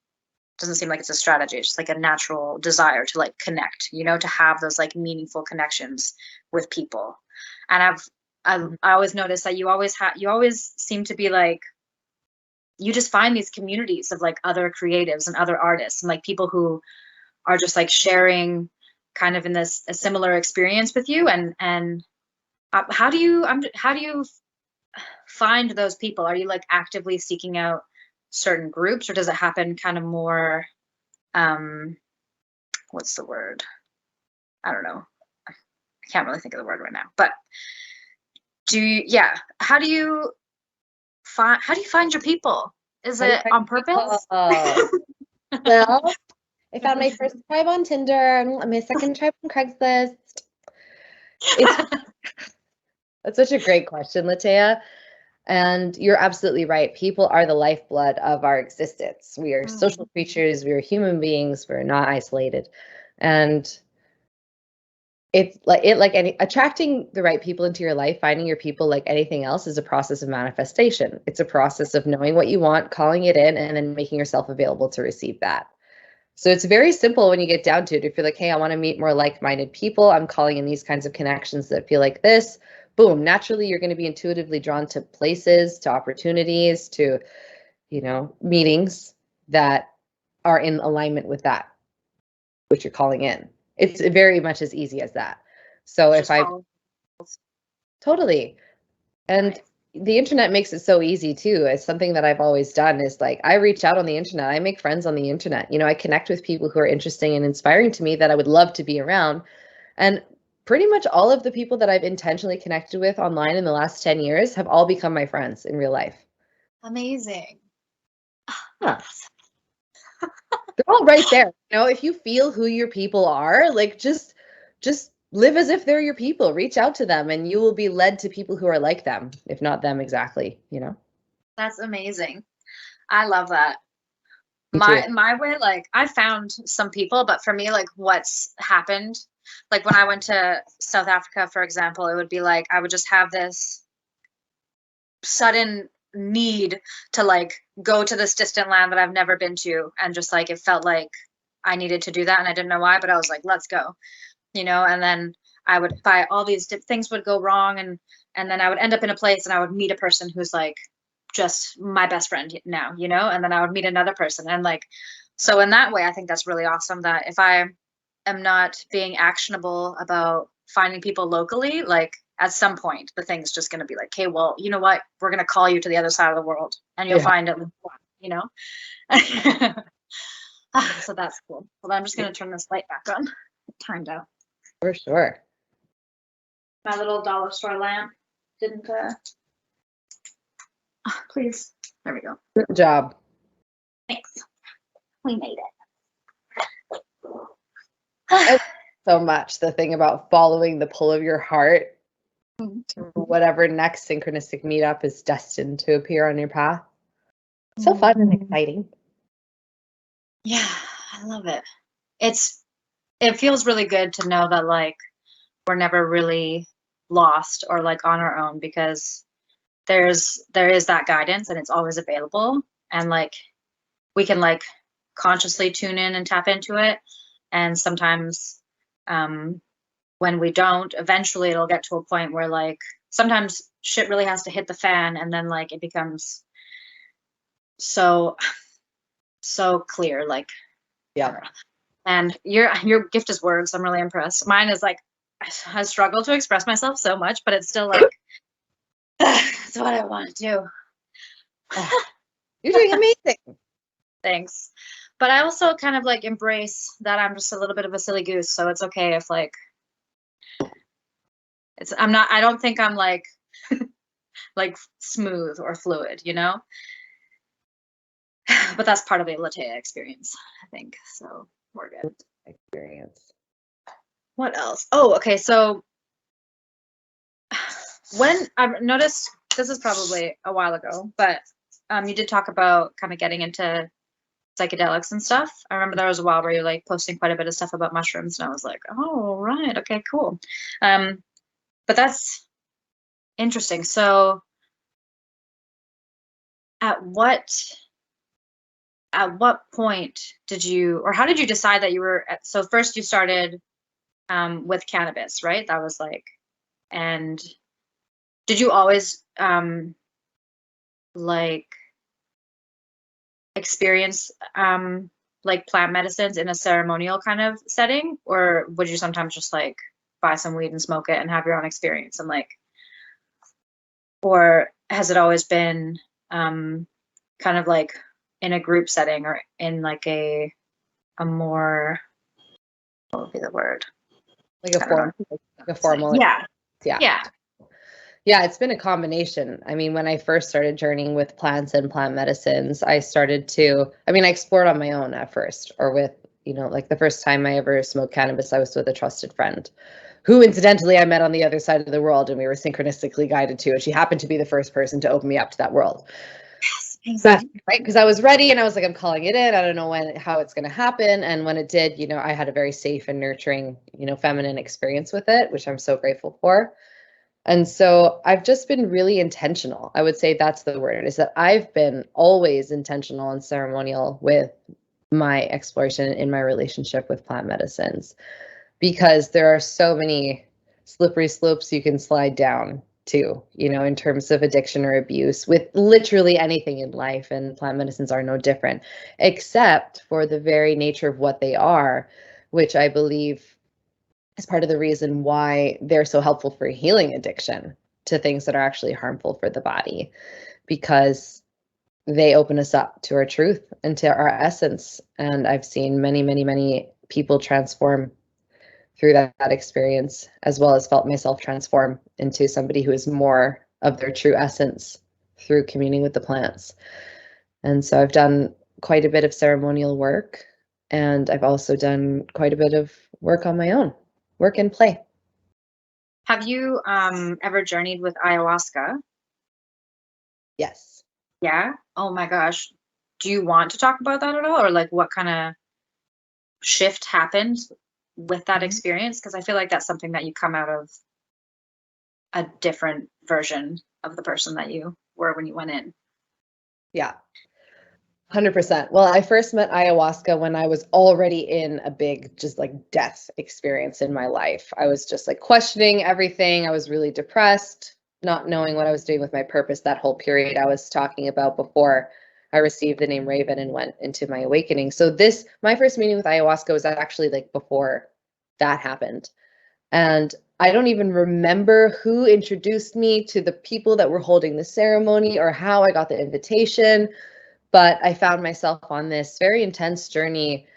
S2: doesn't seem like it's a strategy. It's just like a natural desire to like connect, you know, to have those like meaningful connections with people. And I always noticed that you always seem to be like, you just find these communities of like other creatives and other artists and like people who are just like sharing kind of in a similar experience with you. And how do you find those people? Are you like actively seeking out certain groups, or does it happen kind of more, what's the word? I don't know. I can't really think of the word right now, but how do you find your people? Is
S3: How do you
S2: it
S3: find
S2: on purpose?
S3: people? Well, I found my first tribe on Tinder and my second tribe on Craigslist. That's such a great question, Latea. And you're absolutely right. People are the lifeblood of our existence. We are social creatures. We are human beings. We're not isolated. And it's like any attracting the right people into your life, finding your people like anything else is a process of manifestation. It's a process of knowing what you want, calling it in, and then making yourself available to receive that. So it's very simple when you get down to it. If you're like, hey, I want to meet more like-minded people, I'm calling in these kinds of connections that feel like this, boom, naturally you're going to be intuitively drawn to places, to opportunities, to, meetings that are in alignment with that, which you're calling in. It's very much as easy as that. So if I totally, and the internet makes it so easy too. It's something that I've always done is like, I reach out on the internet. I make friends on the internet. I connect with people who are interesting and inspiring to me that I would love to be around. And pretty much all of the people that I've intentionally connected with online in the last 10 years have all become my friends in real life.
S2: Amazing.
S3: Yeah. They're all right there. If you feel who your people are, like just live as if they're your people. Reach out to them and you will be led to people who are like them, if not them exactly.
S2: That's amazing. I love that.
S3: Me too.
S2: My way, like I found some people, but for me, like what's happened, like when I went to South Africa, for example, it would be like I would just have this sudden need to like go to this distant land that I've never been to, and just like it felt like I needed to do that, and I didn't know why, but I was like, let's go, and then I would buy all these things would go wrong, and then I would end up in a place and I would meet a person who's like just my best friend now, and then I would meet another person, and like, so in that way I think that's really awesome that if I am not being actionable about finding people locally, like at some point the thing's just going to be like, okay, well, you know what, we're going to call you to the other side of the world and you'll find it, so that's cool. Well, I'm just going to turn this light back on. Timed out.
S3: For sure.
S2: My little dollar store lamp didn't please, there we go.
S3: Good job.
S2: Thanks, we made it.
S3: So much the thing about following the pull of your heart to whatever next synchronistic meetup is destined to appear on your path. So fun and exciting.
S2: Yeah, I love it. It feels really good to know that like we're never really lost or like on our own, because there is that guidance and it's always available, and like we can like consciously tune in and tap into it, and sometimes when we don't, eventually it'll get to a point where like sometimes shit really has to hit the fan, and then like it becomes so clear, like,
S3: yeah.
S2: And your gift is words. I'm really impressed. Mine is like I struggle to express myself so much, but it's still like it's what I want to do.
S3: You're doing amazing.
S2: Thanks. But I also kind of like embrace that I'm just a little bit of a silly goose, so it's okay if like I don't think I'm like like smooth or fluid, But that's part of the Latea experience, I think. So we're good.
S3: Experience.
S2: What else? Oh, okay. So when I've noticed, this is probably a while ago, but you did talk about kind of getting into psychedelics and stuff. I remember there was a while where you're like posting quite a bit of stuff about mushrooms, and I was like, oh, right, okay, cool. But that's interesting. So at what point did you, or how did you decide that you were, so first you started with cannabis, right? That was like, and did you always like experience like plant medicines in a ceremonial kind of setting, or would you sometimes just like buy some weed and smoke it and have your own experience and like, or has it always been kind of like in a group setting or in like a more, what would be the word?
S3: Like a
S2: I don't
S3: form,
S2: know.
S3: like a formal.
S2: Yeah.
S3: Yeah.
S2: Yeah.
S3: Yeah, it's been a combination. I mean, when I first started journeying with plants and plant medicines, I explored on my own at first, or with, like the first time I ever smoked cannabis, I was with a trusted friend who incidentally I met on the other side of the world and we were synchronistically guided to, and she happened to be the first person to open me up to that world. Right? Because I was ready and I was like, I'm calling it in. I don't know how it's going to happen. And when it did, I had a very safe and nurturing, feminine experience with it, which I'm so grateful for. And so I've just been really intentional. I would say that's the word, is that I've been always intentional and ceremonial with my exploration in my relationship with plant medicines, because there are so many slippery slopes you can slide down to, in terms of addiction or abuse with literally anything in life. And plant medicines are no different, except for the very nature of what they are, which I believe is part of the reason why they're so helpful for healing addiction to things that are actually harmful for the body, because they open us up to our truth and to our essence. And I've seen many, many, many people transform through that experience, as well as felt myself transform into somebody who is more of their true essence through communing with the plants. And so I've done quite a bit of ceremonial work, and I've also done quite a bit of work on my own, work and play.
S2: Have you ever journeyed with ayahuasca?
S3: Yes.
S2: Yeah. Oh my gosh. Do you want to talk about that at all? Or like what kind of shift happened with that experience? Because I feel like that's something that you come out of a different version of the person that you were when you went in.
S3: Yeah. 100%. Well, I first met ayahuasca when I was already in a big, just like death experience in my life. I was just like questioning everything. I was really depressed, not knowing what I was doing with my purpose that whole period I was talking about before I received the name Raven and went into my awakening. So my first meeting with ayahuasca was actually like before that happened. And I don't even remember who introduced me to the people that were holding the ceremony or how I got the invitation. But I found myself on this very intense journey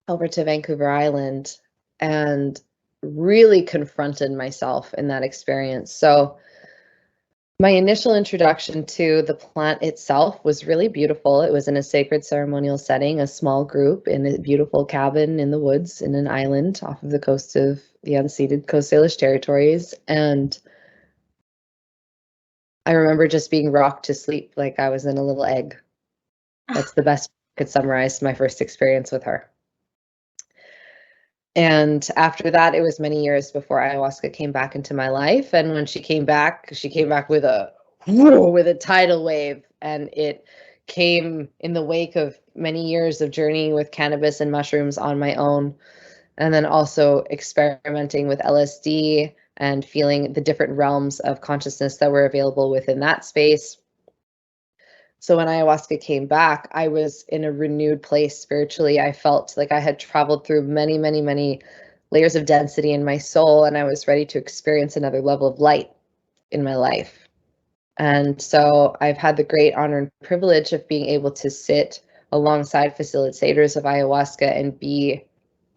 S3: over to Vancouver Island and really confronted myself in that experience. So my initial introduction to the plant itself was really beautiful. It was in a sacred ceremonial setting, a small group in a beautiful cabin in the woods in an island off of the coast of the unceded Coast Salish territories. And I remember just being rocked to sleep like I was in a little egg. That's the best I could summarize my first experience with her. And after that, it was many years before ayahuasca came back into my life. And when she came back with a tidal wave, and it came in the wake of many years of journeying with cannabis and mushrooms on my own, and then also experimenting with LSD and feeling the different realms of consciousness that were available within that space. So when ayahuasca came back, I was in a renewed place spiritually. I felt like I had traveled through many, many, many layers of density in my soul, and I was ready to experience another level of light in my life. And so I've had the great honor and privilege of being able to sit alongside facilitators of ayahuasca and be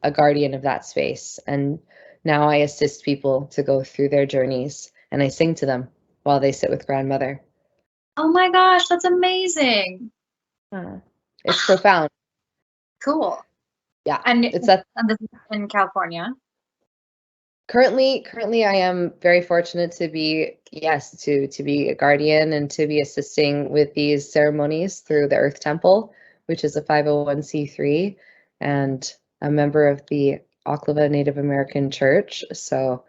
S3: a guardian of that space. And now I assist people to go through their journeys, and I sing to them while they sit with grandmother.
S2: Oh my gosh, that's amazing.
S3: It's profound.
S2: Cool.
S3: Yeah,
S2: And
S3: it's that.
S2: and this is in California.
S3: Currently, I am very fortunate to be, yes, to be a guardian and to be assisting with these ceremonies through the Earth Temple, which is a 501c3 and a member of the Oklahoma Native American Church. So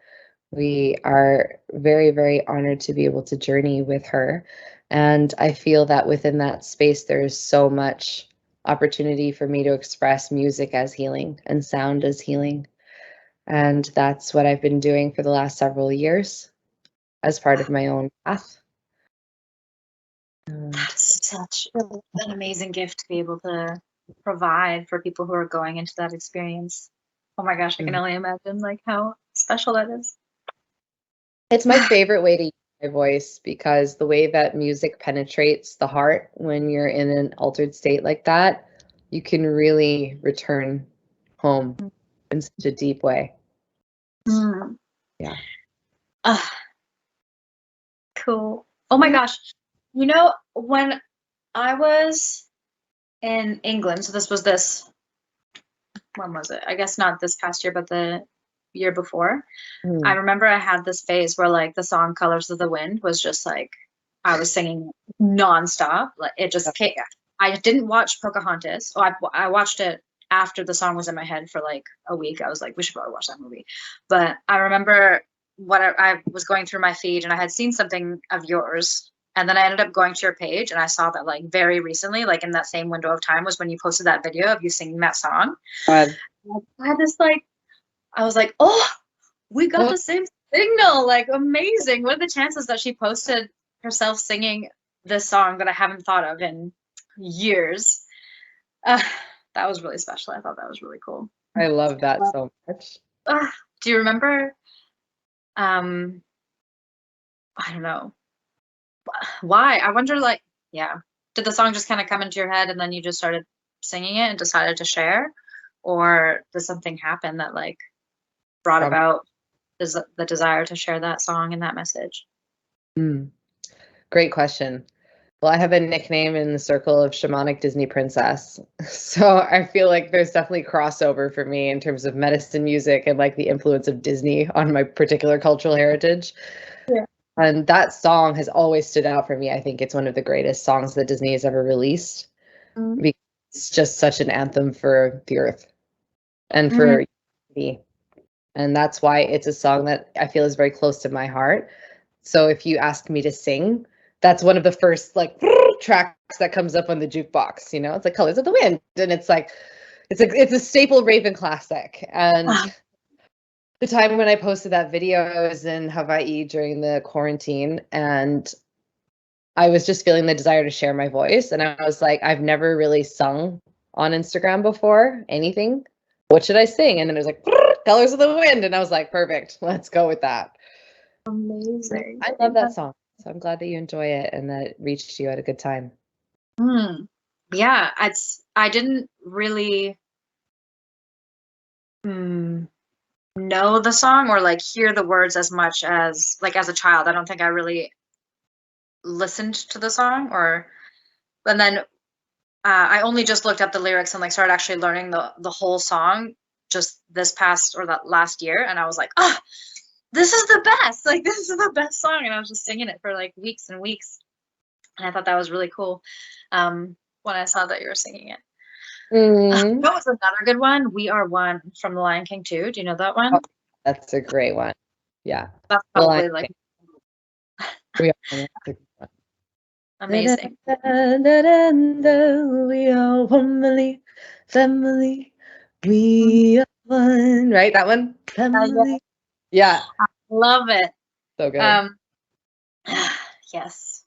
S3: we are very, very honored to be able to journey with her. And I feel that within that space, there's so much opportunity for me to express music as healing and sound as healing. And that's what I've been doing for the last several years as part of my own path.
S2: That's such an amazing gift to be able to provide for people who are going into that experience. Oh my gosh, I can only imagine like how special that is.
S3: It's my favorite way to use my voice because the way that music penetrates the heart when you're in an altered state like that, you can really return home in such a deep way.
S2: Mm.
S3: Yeah.
S2: Cool. Oh my gosh. You know, when I was in England, so when was it? I guess not this past year, but the year before. I remember I had this phase where like the song Colors of the Wind was just like I was singing nonstop. Like it just came. I didn't watch Pocahontas. Oh, I watched it after the song was in my head for like a week. I was like, we should probably watch that movie. But I remember what I was going through my feed and I had seen something of yours. And then I ended up going to your page and I saw that like very recently, like in that same window of time was when you posted that video of you singing that song. I had this like, I was like, oh, we got the same signal. Like amazing. What are the chances that she posted herself singing this song that I haven't thought of in years? That was really special. I thought that was really cool.
S3: I love that so much.
S2: Do you remember? I don't know. Why? I wonder, like, yeah. Did the song just kind of come into your head and then you just started singing it and decided to share? Or did something happen that, like, brought about the desire to share that song and that message?
S3: Great question. Well, I have a nickname in the circle of shamanic Disney princess. So I feel like there's definitely crossover for me in terms of medicine music and like the influence of Disney on my particular cultural heritage.
S2: Yeah.
S3: And that song has always stood out for me. I think it's one of the greatest songs that Disney has ever released. Because it's just such an anthem for the earth and for humanity. And that's why it's a song that I feel is very close to my heart. So if you ask me to sing, that's one of the first like tracks that comes up on the jukebox. You know, it's like Colors of the Wind, and it's like it's a staple Raven classic. And the time when I posted that video, I was in Hawaii during the quarantine, and I was just feeling the desire to share my voice. And I was like, I've never really sung on Instagram before, anything. What should I sing? And then it was like Colors of the Wind, and I was like, perfect, let's go with that.
S2: Amazing.
S3: I love that song. So I'm glad that you enjoy it and that it reached you at a good time.
S2: Yeah, I didn't really know the song or like hear the words as much as like as a child. I don't think I really listened to the song and then I only just looked up the lyrics and like started actually learning the whole song just this past or that last year, and I was like, oh, this is the best. Like this is the best song, and I was just singing it for like weeks and weeks, and I thought that was really cool. When I saw that you were singing it. That was another good one. We Are One from The Lion King too. Do you know that one?
S3: Oh, that's a great one. Yeah.
S2: That's probably like
S3: We Are One.
S2: amazing.
S3: We are family, family. We are one. Right, that one. Family. Yeah.
S2: I love it.
S3: So good.
S2: Yes.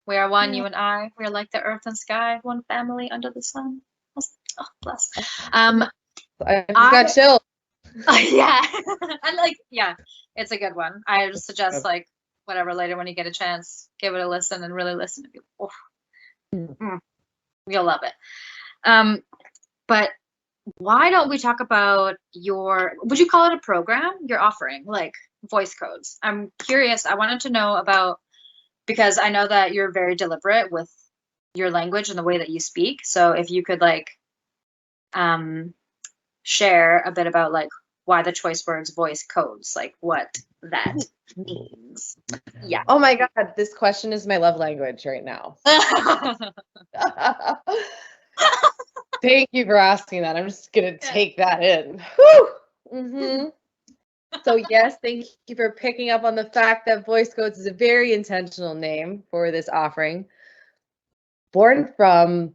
S2: We are one, you and I. We are like the earth and sky, one family under the sun. Oh, bless.
S3: I got chills.
S2: Yeah. And like, yeah, it's a good one. I would suggest like whatever later when you get a chance, give it a listen and really listen to people. You'll love it. But why don't we talk about would you call it a program you're offering, like voice codes? I'm curious. I wanted to know about, because I know that you're very deliberate with your language and the way that you speak. So if you could like share a bit about like why the choice words voice codes, like what that means. Yeah.
S3: Oh my God, this question is my love language right now. Thank you for asking that. I'm just gonna take that in. So yes, thank you for picking up on the fact that voice codes is a very intentional name for this offering. Born from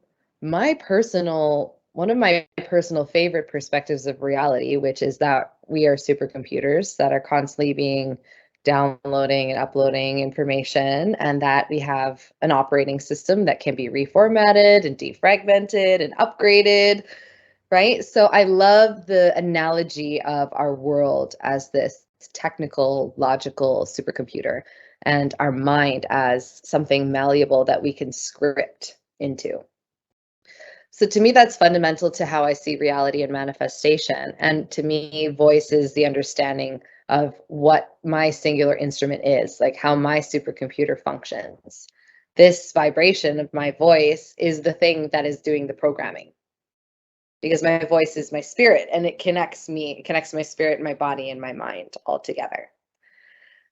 S3: one of my personal favorite perspectives of reality, which is that we are supercomputers that are constantly being downloading and uploading information, and that we have an operating system that can be reformatted and defragmented and upgraded, right? So I love the analogy of our world as this technical, logical supercomputer. and our mind as something malleable that we can script into. So to me, that's fundamental to how I see reality and manifestation. And to me, voice is the understanding of what my singular instrument is, like how my supercomputer functions. This vibration of my voice is the thing that is doing the programming, because my voice is my spirit and it connects my spirit, my body, and my mind all together.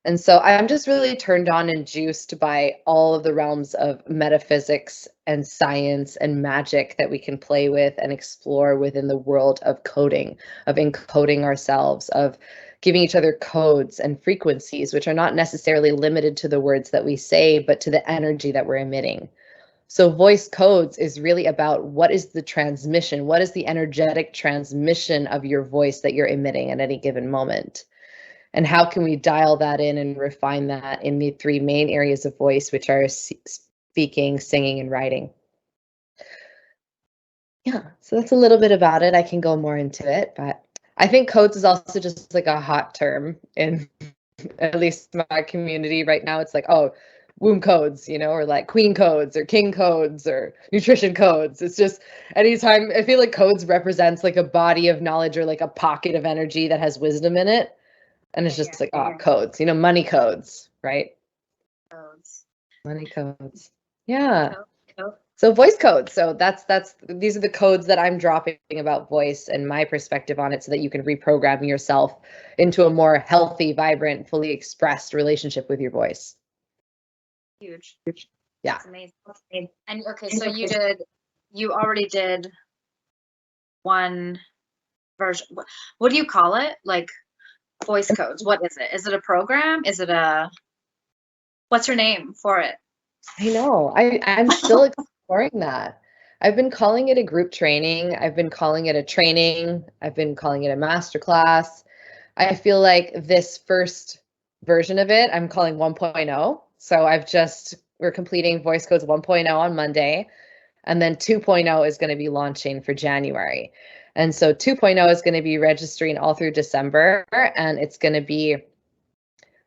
S3: And so I'm just really turned on and juiced by all of the realms of metaphysics and science and magic that we can play with and explore within the world of coding, of encoding ourselves, of giving each other codes and frequencies, which are not necessarily limited to the words that we say, but to the energy that we're emitting. So voice codes is really about what is the transmission, what is the energetic transmission of your voice that you're emitting at any given moment. And how can we dial that in and refine that in the three main areas of voice, which are speaking, singing, and writing. Yeah, so that's a little bit about it. I can go more into it, but I think codes is also just like a hot term in at least my community right now. It's like, oh, womb codes, or like queen codes or king codes or nutrition codes. It's just anytime I feel like codes represents like a body of knowledge or like a pocket of energy that has wisdom in it. And it's just like, oh, codes, money codes, right?
S2: Codes.
S3: Money codes. Yeah.
S2: Code.
S3: So voice codes. So these are the codes that I'm dropping about voice and my perspective on it so that you can reprogram yourself into a more healthy, vibrant, fully expressed relationship with your voice.
S2: Huge.
S3: Yeah.
S2: That's amazing. And okay, so you already did one version. What do you call it? Like voice codes. What is it? Is it a program? What's your name for it?
S3: I know. I'm still exploring that. I've been calling it a group training. I've been calling it a training. I've been calling it a masterclass. I feel like this first version of it, I'm calling 1.0. So we're completing Voice Codes 1.0 on Monday. And then 2.0 is going to be launching for January. And so 2.0 is going to be registering all through December. And 2.0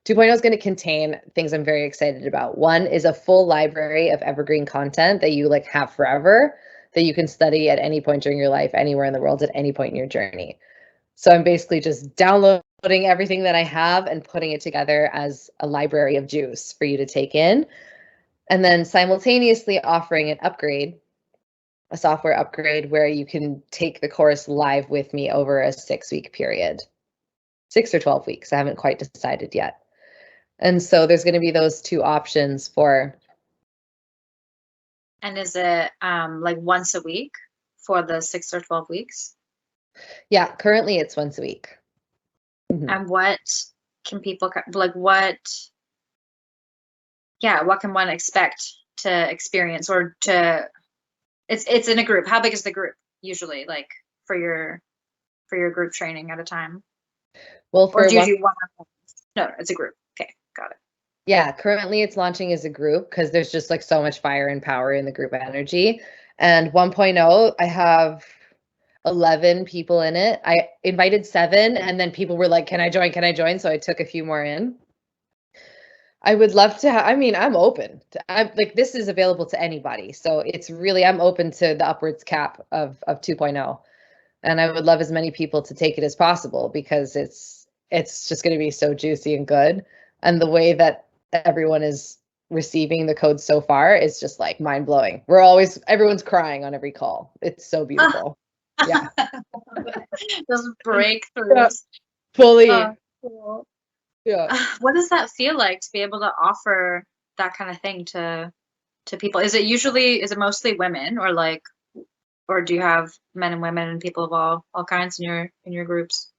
S3: is going to contain things I'm very excited about. One is a full library of evergreen content that you have forever, that you can study at any point during your life, anywhere in the world, at any point in your journey. So I'm basically just downloading everything that I have and putting it together as a library of juice for you to take in. And then simultaneously offering an upgrade, a software upgrade where you can take the course live with me over a 6-week period. 6 or 12 weeks. I haven't quite decided yet. And so there's going to be those two options for.
S2: And is it like once a week for the 6 or 12 weeks?
S3: Yeah, currently it's once a week.
S2: Mm-hmm. And what can people what can one expect to experience or to it's in a group. How big is the group usually, like for your group training at a time?
S3: Well,
S2: or do you do one? No, it's a group. Okay, got it.
S3: Yeah, currently it's launching as a group because there's just so much fire and power in the group energy. And 1.0, I have 11 people in it. I invited 7 and then people were like, can I join? Can I join? So I took a few more in. I would love to I'm open to, this is available to anybody. So it's really, I'm open to the upwards cap of 2.0. And I would love as many people to take it as possible because it's just going to be so juicy and good. And the way that everyone is receiving the code so far is just mind blowing. Everyone's crying on every call. It's so beautiful. Yeah.
S2: Those breakthroughs.
S3: Yeah, fully.
S2: Cool.
S3: Yeah.
S2: What does that feel like to be able to offer that kind of thing to people? Is it mostly women or do you have men and women and people of all kinds in your groups?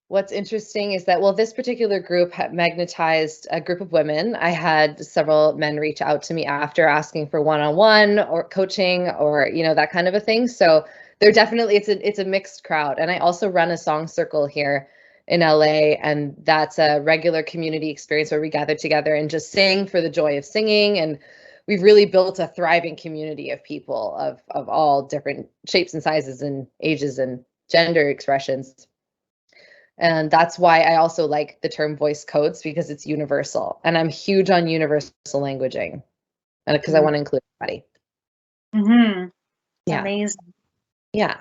S3: What's interesting is that, this particular group had magnetized a group of women. I had several men reach out to me after asking for one-on-one or coaching or, that kind of a thing. So they're definitely, it's a mixed crowd. And I also run a song circle here in LA, and that's a regular community experience where we gather together and just sing for the joy of singing. And we've really built a thriving community of people of all different shapes and sizes and ages and gender expressions. And that's why I also like the term voice codes, because it's universal. And I'm huge on universal languaging, and because I want to include everybody.
S2: Mm-hmm.
S3: Yeah.
S2: Amazing.
S3: Yeah.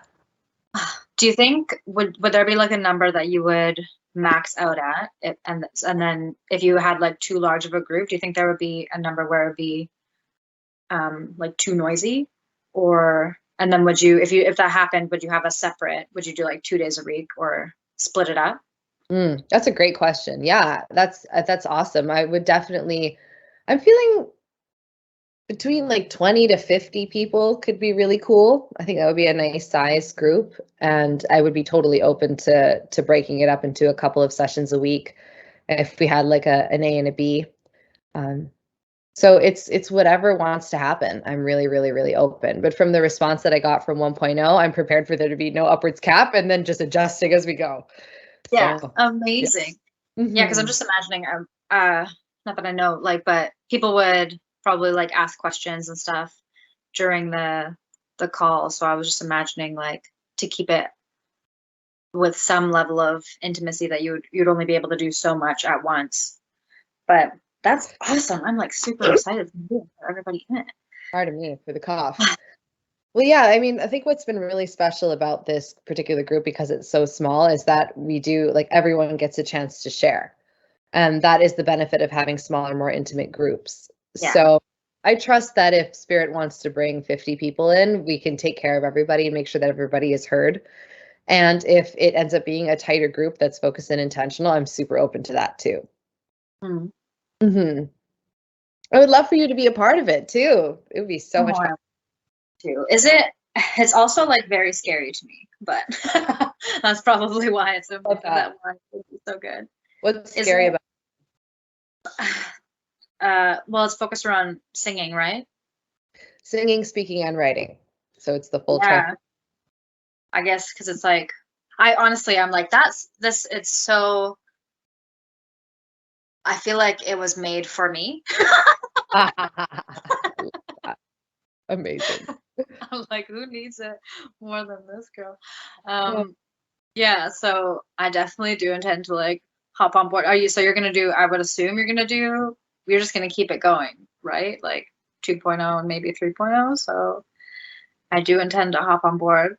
S2: Do you think would there be like a number that you would max out at and then if you had like too large of a group, do you think there would be a number where it would be like too noisy? Or and then would you if that happened, would you have a separate, would you do like 2 days a week or split it up?
S3: That's a great question. Yeah, that's awesome. I would definitely, I'm feeling between like 20 to 50 people could be really cool. I think that would be a nice size group, and I would be totally open to breaking it up into a couple of sessions a week if we had like an A and a B. Um, so it's whatever wants to happen. I'm really, really, really open. But from the response that I got from 1.0, I'm prepared for there to be no upwards cap and then just adjusting as we go.
S2: Yeah,
S3: So yeah.
S2: amazing. Yeah, because I'm
S3: Mhm.
S2: just imagining, not that I know, like, but people would probably like ask questions and stuff during the call. So I was just imagining like to keep it with some level of intimacy that you'd only be able to do so much at once. But that's awesome. I'm like super excited for everybody in it.
S3: Pardon me for the cough. Well, yeah, I mean, I think what's been really special about this particular group, because it's so small, is that we do, like, everyone gets a chance to share. And that is the benefit of having smaller, more intimate groups.
S2: Yeah.
S3: So I trust that if Spirit wants to bring 50 people in, we can take care of everybody and make sure that everybody is heard. And if it ends up being a tighter group that's focused and intentional, I'm super open to that too.
S2: Mm.
S3: Hmm. I would love for you to be a part of it too. It would be so much
S2: Oh, I
S3: fun.
S2: want to. It's also like very scary to me, but that's probably why it's so
S3: Love that.
S2: so good.
S3: What's
S2: Is
S3: scary
S2: it
S3: about
S2: well, it's focused around singing, right?
S3: singing, speaking, and writing? So it's the full track.
S2: Yeah, I guess because it's like I honestly I'm like that's this it's so I feel like it was made for me.
S3: Amazing.
S2: I'm like, who needs it more than this girl? Yeah, so I definitely do intend to like hop on board. So you're gonna do, I would assume you're just gonna keep it going, right? Like 2.0 and maybe 3.0. So I do intend to hop on board.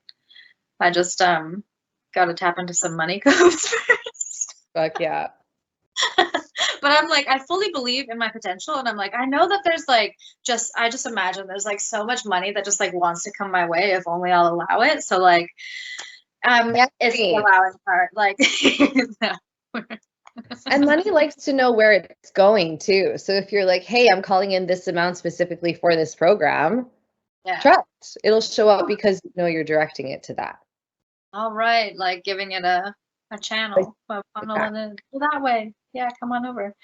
S2: I just gotta tap into some money codes first.
S3: Fuck yeah.
S2: But I'm like, I fully believe in my potential, and I'm like, I know that there's like I just imagine there's like so much money that just like wants to come my way if only I'll allow it. So like
S3: Yeah,
S2: it's the allowing part. Like
S3: and money likes to know where it's going too. So if you're like, hey, I'm calling in this amount specifically for this program,
S2: yeah.
S3: trust. It'll show up because you know you're directing it to that.
S2: All right, like giving it a channel, a funnel,
S3: Yeah.
S2: and then go that way. Yeah, come on over.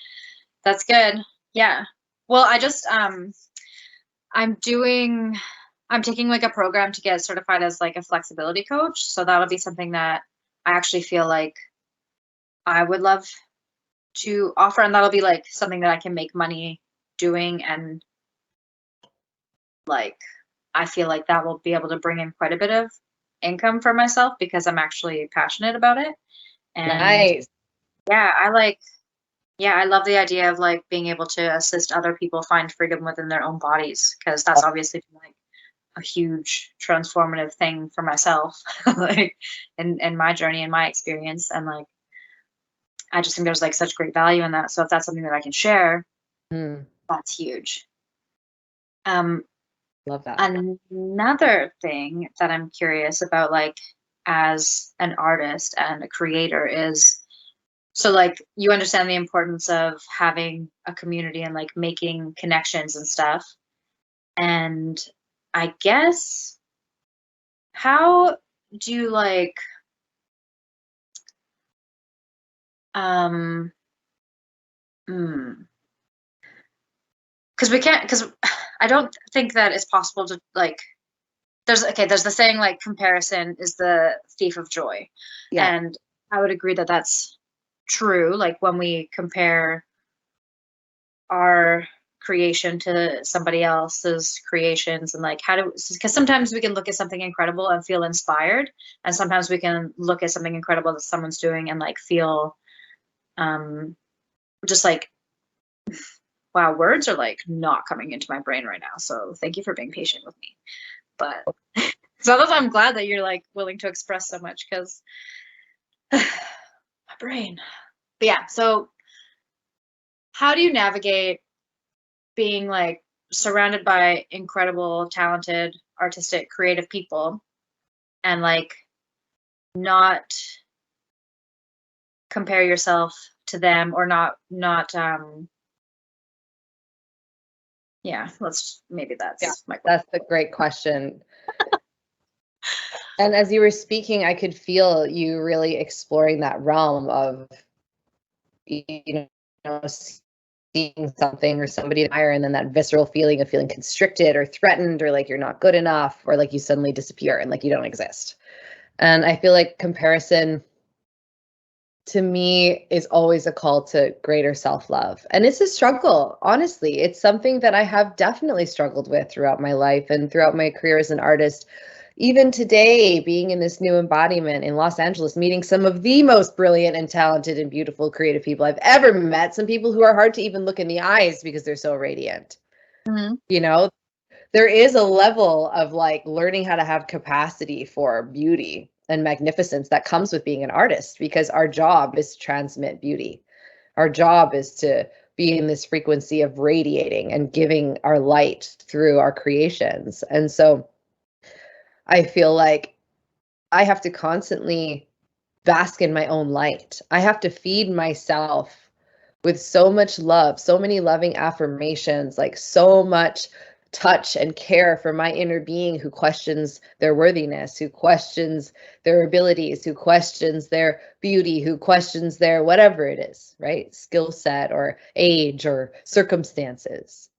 S2: That's good. Yeah. Well, I just I'm doing I'm taking like a program to get certified as like a flexibility coach. So that'll be something that I actually feel like I would love to offer, and that'll be like something that I can make money doing, and like I feel like that will be able to bring in quite a bit of income for myself because I'm actually passionate about it. And
S3: Nice.
S2: yeah, I love the idea of like being able to assist other people find freedom within their own bodies, because that's obviously like a huge transformative thing for myself, like in my journey and my experience. And like I just think there's like such great value in that. So if that's something that I can share,
S3: Mm,
S2: that's huge. Um,
S3: love that.
S2: Another thing that I'm curious about, like as an artist and a creator, is so like you understand the importance of having a community and like making connections and stuff. And I guess how do you like um because we can't because I don't think that it's possible to like there's the saying like comparison is the thief of joy.
S3: Yeah.
S2: And I would agree that that's true. Like when we compare our creation to somebody else's creations, and like how do, because sometimes we can look at something incredible and feel inspired, and sometimes we can look at something incredible that someone's doing and like feel just like, wow, words are like not coming into my brain right now, so thank you for being patient with me. But so I'm glad that you're like willing to express so much, because my brain. But yeah, so how do you navigate being like surrounded by incredible, talented, artistic, creative people, and like not compare yourself to them, or not yeah, maybe that's my question.
S3: That's a great question. And as you were speaking, I could feel you really exploring that realm of, you know, seeing something or somebody admire, and then that visceral feeling of feeling constricted or threatened, or like you're not good enough, or like you suddenly disappear and like you don't exist. And I feel like comparison to me is always a call to greater self-love. And it's a struggle, honestly. It's something that I have definitely struggled with throughout my life and throughout my career as an artist. Even today, being in this new embodiment in Los Angeles, meeting some of the most brilliant and talented and beautiful creative people I've ever met, some people who are hard to even look in the eyes because they're so radiant.
S2: Mm-hmm.
S3: You know, there is a level of like learning how to have capacity for beauty and magnificence that comes with being an artist, because our job is to transmit beauty. Our job is to be in this frequency of radiating and giving our light through our creations. And so I feel like I have to constantly bask in my own light. I have to feed myself with so much love, so many loving affirmations, like so much touch and care for my inner being who questions their worthiness, who questions their abilities, who questions their beauty, who questions their whatever it is, right? Skill set or age or circumstances.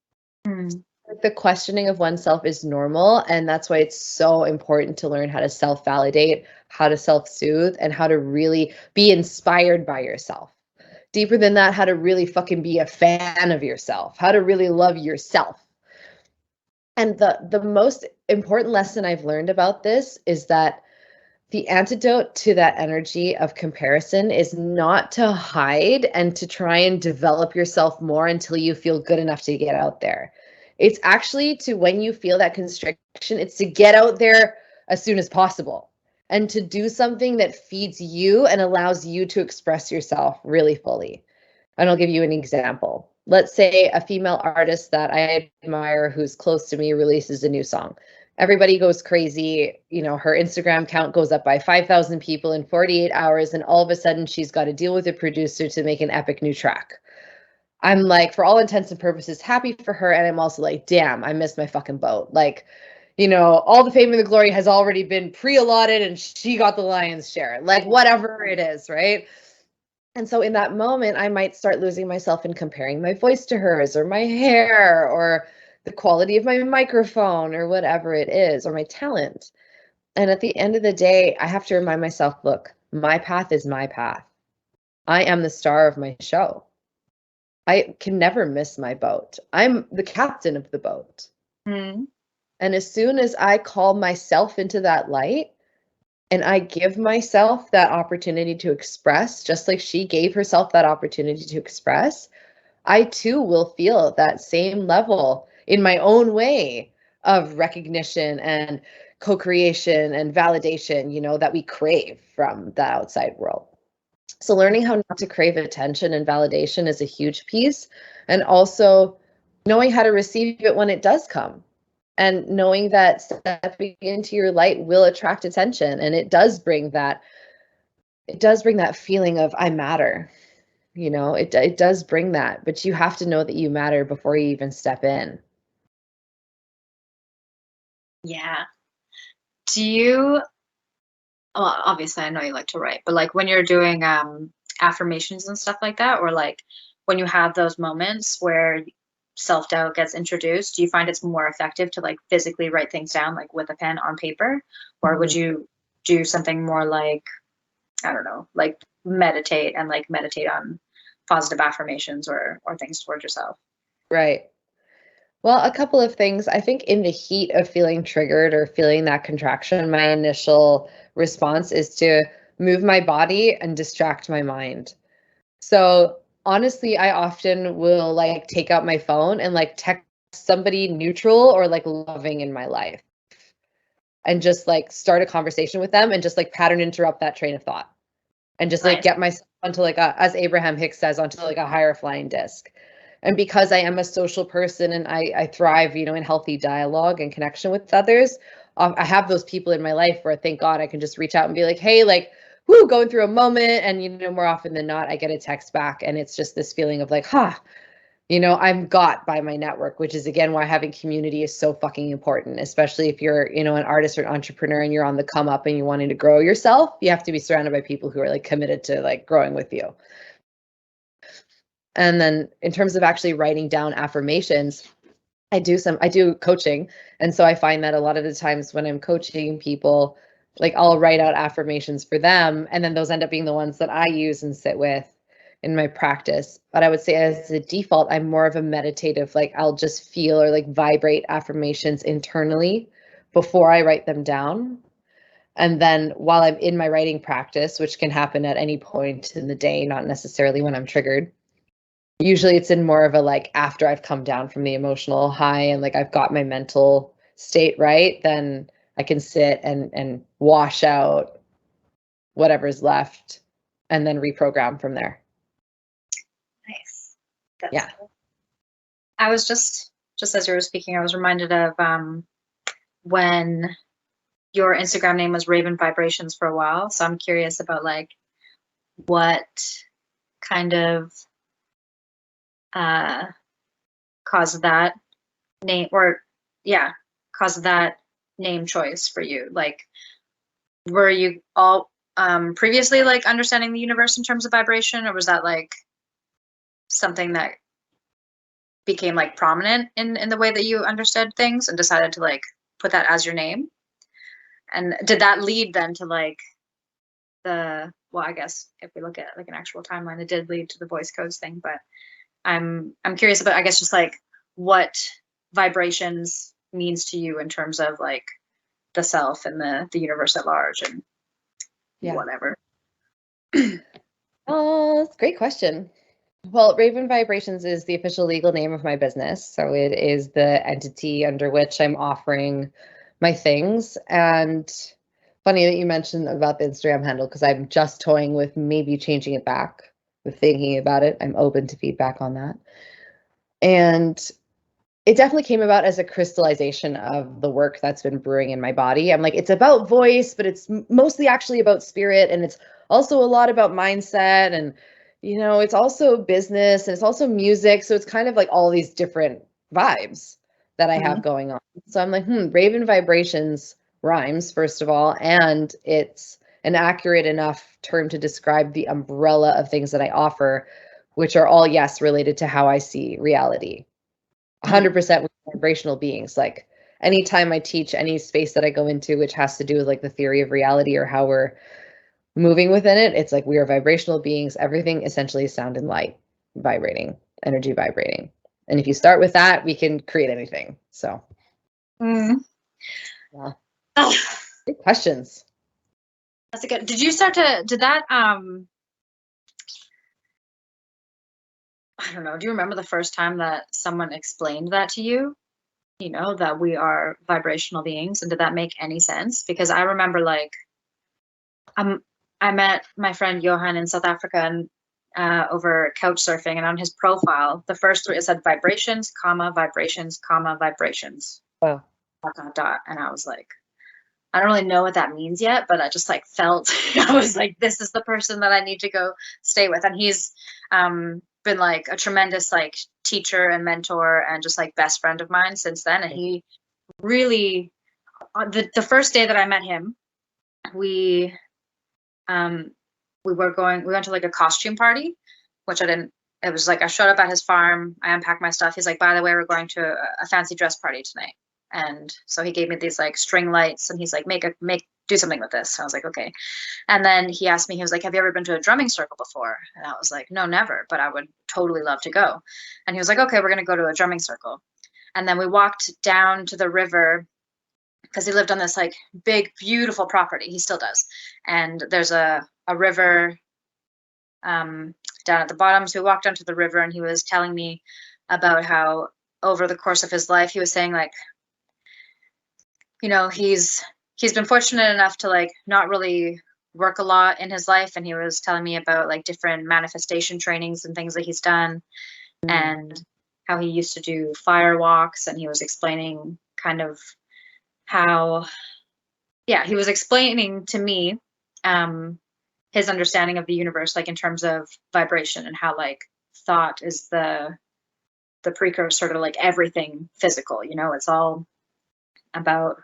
S2: Mm-hmm.
S3: The questioning of oneself is normal, and that's why it's so important to learn how to self-validate, how to self-soothe, and how to really be inspired by yourself. Deeper than that, how to really fucking be a fan of yourself, how to really love yourself. And the most important lesson I've learned about this is that the antidote to that energy of comparison is not to hide and to try and develop yourself more until you feel good enough to get out there. It's actually to, when you feel that constriction, it's to get out there as soon as possible and to do something that feeds you and allows you to express yourself really fully. And I'll give you an example. Let's say a female artist that I admire who's close to me releases a new song. Everybody goes crazy. You know, her Instagram count goes up by 5,000 people in 48 hours. And all of a sudden, she's got to deal with a producer to make an epic new track. I'm like, for all intents and purposes, happy for her. And I'm also like, damn, I missed my fucking boat. Like, you know, all the fame and the glory has already been pre-allotted and she got the lion's share. Like, whatever it is, right? And so in that moment, I might start losing myself in comparing my voice to hers, or my hair, or the quality of my microphone, or whatever it is, or my talent. And at the end of the day, I have to remind myself, look, my path is my path. I am the star of my show. I can never miss my boat. I'm the captain of the boat.
S2: Mm-hmm.
S3: And as soon as I call myself into that light, and I give myself that opportunity to express, just like she gave herself that opportunity to express, I too will feel that same level in my own way of recognition and co-creation and validation, you know, that we crave from the outside world. So learning how not to crave attention and validation is a huge piece. And also knowing how to receive it when it does come, and knowing that stepping into your light will attract attention, and it does bring that feeling of I matter. You know, it does bring that, but you have to know that you matter before you even step in.
S2: Yeah. Do you, well, obviously I know you like to write, but like when you're doing affirmations and stuff like that, or like when you have those moments where self-doubt gets introduced, do you find it's more effective to like physically write things down, like with a pen on paper? Or would you do something more like, I don't know, like meditate and like meditate on positive affirmations or things towards yourself?
S3: Right. Well, a couple of things. I think in the heat of feeling triggered or feeling that contraction, my initial response is to move my body and distract my mind. So honestly, I often will like take out my phone and like text somebody neutral or like loving in my life and just like start a conversation with them and just like pattern interrupt that train of thought and just like
S2: Nice.
S3: get myself onto like a, as Abraham Hicks says, onto like a higher flying disc. And because I am a social person and I thrive, you know, in healthy dialogue and connection with others, I have those people in my life where thank God I can just reach out and be like, hey, like, whoo, going through a moment. And, you know, more often than not, I get a text back and it's just this feeling of like, you know, I'm got by my network, which is again why having community is so fucking important, especially if you're, you know, an artist or an entrepreneur and you're on the come up and you're wanting to grow yourself. You have to be surrounded by people who are like committed to like growing with you. And then in terms of actually writing down affirmations, I do coaching. And so I find that a lot of the times when I'm coaching people, like I'll write out affirmations for them. And then those end up being the ones that I use and sit with in my practice. But I would say as a default, I'm more of a meditative, like I'll just feel or like vibrate affirmations internally before I write them down. And then while I'm in my writing practice, which can happen at any point in the day, not necessarily when I'm triggered, usually it's in more of a like after I've come down from the emotional high and like I've got my mental state right, then I can sit and wash out whatever's left and then reprogram from there.
S2: Nice. That's
S3: Yeah.
S2: cool. I was just as you were speaking, I was reminded of when your Instagram name was Raven Vibrations for a while. So I'm curious about like what kind of caused that name caused that name choice for you. Like, were you all previously like understanding the universe in terms of vibration, or was that like something that became like prominent in the way that you understood things and decided to like put that as your name? And did that lead then to like well, I guess if we look at like an actual timeline, it did lead to the voice codes thing, but I'm curious about, I guess, just like what vibrations means to you in terms of like the self and the universe at large and whatever.
S3: Oh, that's a great question. Well, Raven Vibrations is the official legal name of my business. So it is the entity under which I'm offering my things. And funny that you mentioned about the Instagram handle because I'm just toying with maybe changing it back, with thinking about it. I'm open to feedback on that. And it definitely came about as a crystallization of the work that's been brewing in my body. I'm like, it's about voice, but it's mostly actually about spirit. And it's also a lot about mindset. And, you know, it's also business and it's also music. So it's kind of like all these different vibes that I have going on. So I'm like, Raven Vibrations rhymes, first of all. And it's an accurate enough term to describe the umbrella of things that I offer, which are all, yes, related to how I see reality. 100% with vibrational beings. Like anytime I teach any space that I go into, which has to do with like the theory of reality or how we're moving within it, it's like we are vibrational beings. Everything essentially is sound and light vibrating, energy vibrating. And if you start with that, we can create anything. So, yeah.
S2: Oh,
S3: Good questions.
S2: that's a good. Did that I don't know, do you remember the first time that someone explained that to you? You know, that we are vibrational beings, and did that make any sense? Because I remember like I met my friend Johan in South Africa and over couch surfing, and on his profile, the first three, it said vibrations, vibrations, vibrations.
S3: Wow.
S2: Dot, dot, dot. And I was like, I don't really know what that means yet, but I just like felt I was like, this is the person that I need to go stay with. And he's been like a tremendous like teacher and mentor and just like best friend of mine since then. And he really the first day that I met him, we went to like a costume party, which I didn't, it was like I showed up at his farm, I unpacked my stuff. He's like, by the way, we're going to a fancy dress party tonight. And so he gave me these like string lights and he's like, do something with this. I was like, okay. And then he asked me, he was like, have you ever been to a drumming circle before? And I was like, no, never, but I would totally love to go. And he was like, okay, we're going to go to a drumming circle. And then we walked down to the river because he lived on this like big, beautiful property. He still does. And there's a river down at the bottom. So we walked down to the river, and he was telling me about how over the course of his life, he was saying like, you know, he's been fortunate enough to like not really work a lot in his life. And he was telling me about like different manifestation trainings and things that he's done, and how he used to do fire walks. And he was explaining kind of how, yeah, he was explaining to me his understanding of the universe, like in terms of vibration, and how like thought is the precursor to like everything physical. You know, it's all about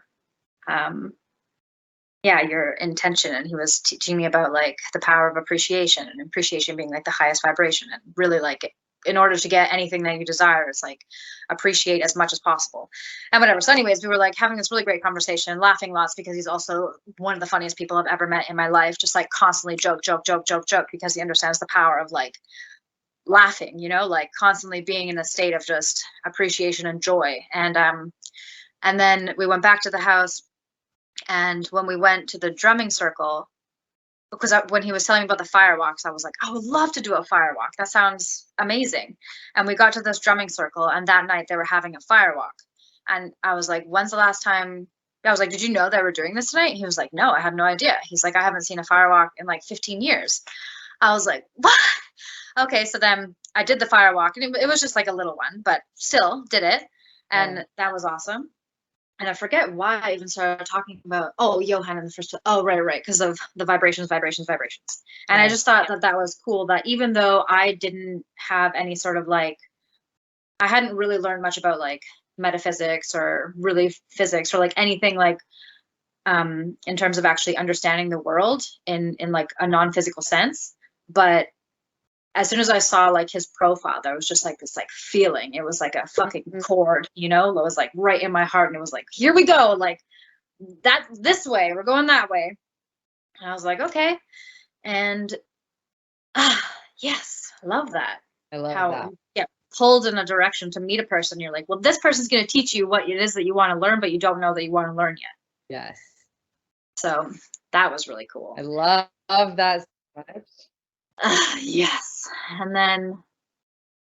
S2: your intention. And he was teaching me about like the power of appreciation, and appreciation being like the highest vibration, and really like in order to get anything that you desire, it's like appreciate as much as possible and whatever. So anyways, we were like having this really great conversation, laughing lots, because he's also one of the funniest people I've ever met in my life. Just like constantly joke, because he understands the power of like laughing, you know, like constantly being in a state of just appreciation and joy. And then we went back to the house, and when we went to the drumming circle, because when he was telling me about the firewalks, I was like, I would love to do a firewalk. That sounds amazing. And we got to this drumming circle, and that night they were having a firewalk. And I was like, when's the last time? I was like, did you know they were doing this tonight? And he was like, no, I had no idea. He's like, I haven't seen a firewalk in like 15 years. I was like, what? Okay, so then I did the firewalk, and it was just like a little one, but still did it. And that was awesome. And I forget why I even started talking about, Johann in the first, right, because of the vibrations. And I just thought that was cool, that even though I didn't have any sort of like, I hadn't really learned much about like metaphysics or really physics or like anything like in terms of actually understanding the world in like a non-physical sense. But as soon as I saw like his profile, there was just like this like feeling. It was like a fucking chord, you know, it was like right in my heart. And it was like, here we go. Like that, this way, we're going that way. And I was like, okay. And yes, love that.
S3: I love
S2: how
S3: that.
S2: you get pulled in a direction to meet a person. You're like, well, this person's going to teach you what it is that you want to learn, but you don't know that you want to learn yet.
S3: Yes.
S2: So that was really cool.
S3: I love that so much.
S2: Yes. And then,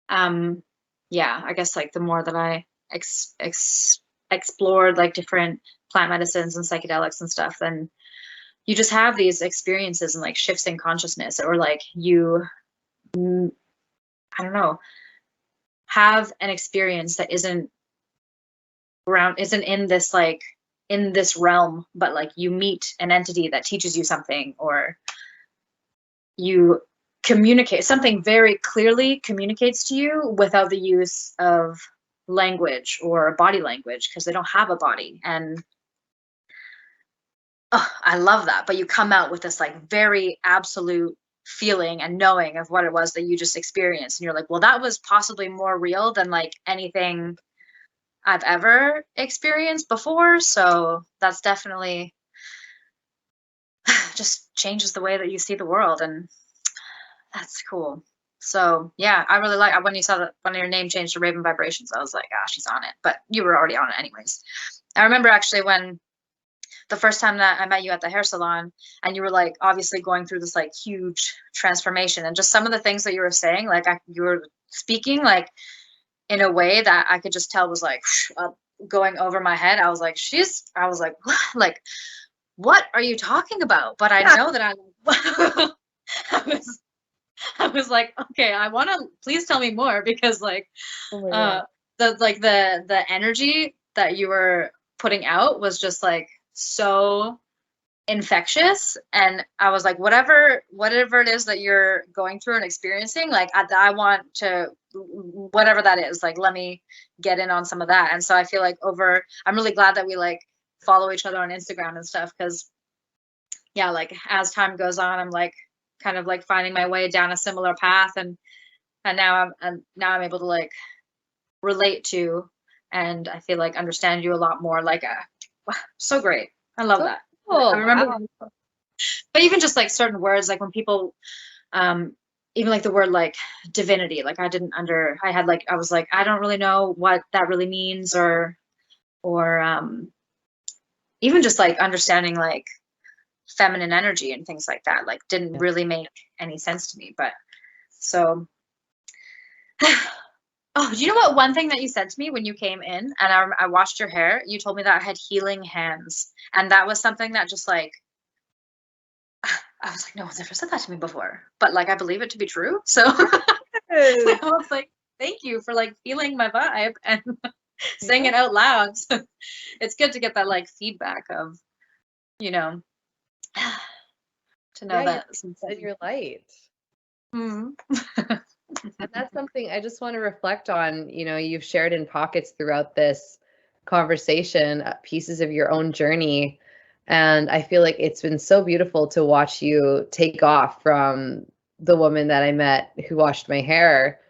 S2: I guess like the more that I explored like different plant medicines and psychedelics and stuff, then you just have these experiences and like shifts in consciousness, or like you, I don't know, have an experience that isn't in this like in this realm, but like you meet an entity that teaches you something, or you communicate something very clearly, communicates to you without the use of language or body language, because they don't have a body. And I love that. But you come out with this like very absolute feeling and knowing of what it was that you just experienced, and you're like, well, that was possibly more real than like anything I've ever experienced before. So that's definitely just changes the way that you see the world, and that's cool. So yeah, I really like when you saw that when your name changed to Raven Vibrations, I was like, she's on it. But you were already on it anyways. I remember actually when the first time that I met you at the hair salon, and you were like obviously going through this like huge transformation, and just some of the things that you were saying, like you were speaking like in a way that I could just tell was like going over my head. I was like, what? What are you talking about? But I know that I was like, okay, I want to, please tell me more, because like the energy that you were putting out was just like so infectious. And I was like, whatever it is that you're going through and experiencing, like I want to, whatever that is, like let me get in on some of that. And so I feel like I'm really glad that we like follow each other on Instagram and stuff, because yeah, like as time goes on, I'm like kind of like finding my way down a similar path, and now I'm able to like relate to, and I feel like understand you a lot more. Like so great. I love that.
S3: Cool.
S2: I remember, but even just like certain words, like when people even like the word like divinity, like I was like, I don't really know what that really means, or even just like understanding like feminine energy and things like that, like didn't really make any sense to me. But so oh, do you know what one thing that you said to me when you came in and I washed your hair? You told me that I had healing hands, and that was something that just like I was like, no one's ever said that to me before, but like I believe it to be true. So I was like, thank you for like feeling my vibe and saying it out loud. So it's good to get that like feedback of, you know, to know that
S3: said you're light.
S2: Mm.
S3: And that's something I just want to reflect on. You know, you've shared in pockets throughout this conversation, pieces of your own journey. And I feel like it's been so beautiful to watch you take off from the woman that I met who washed my hair,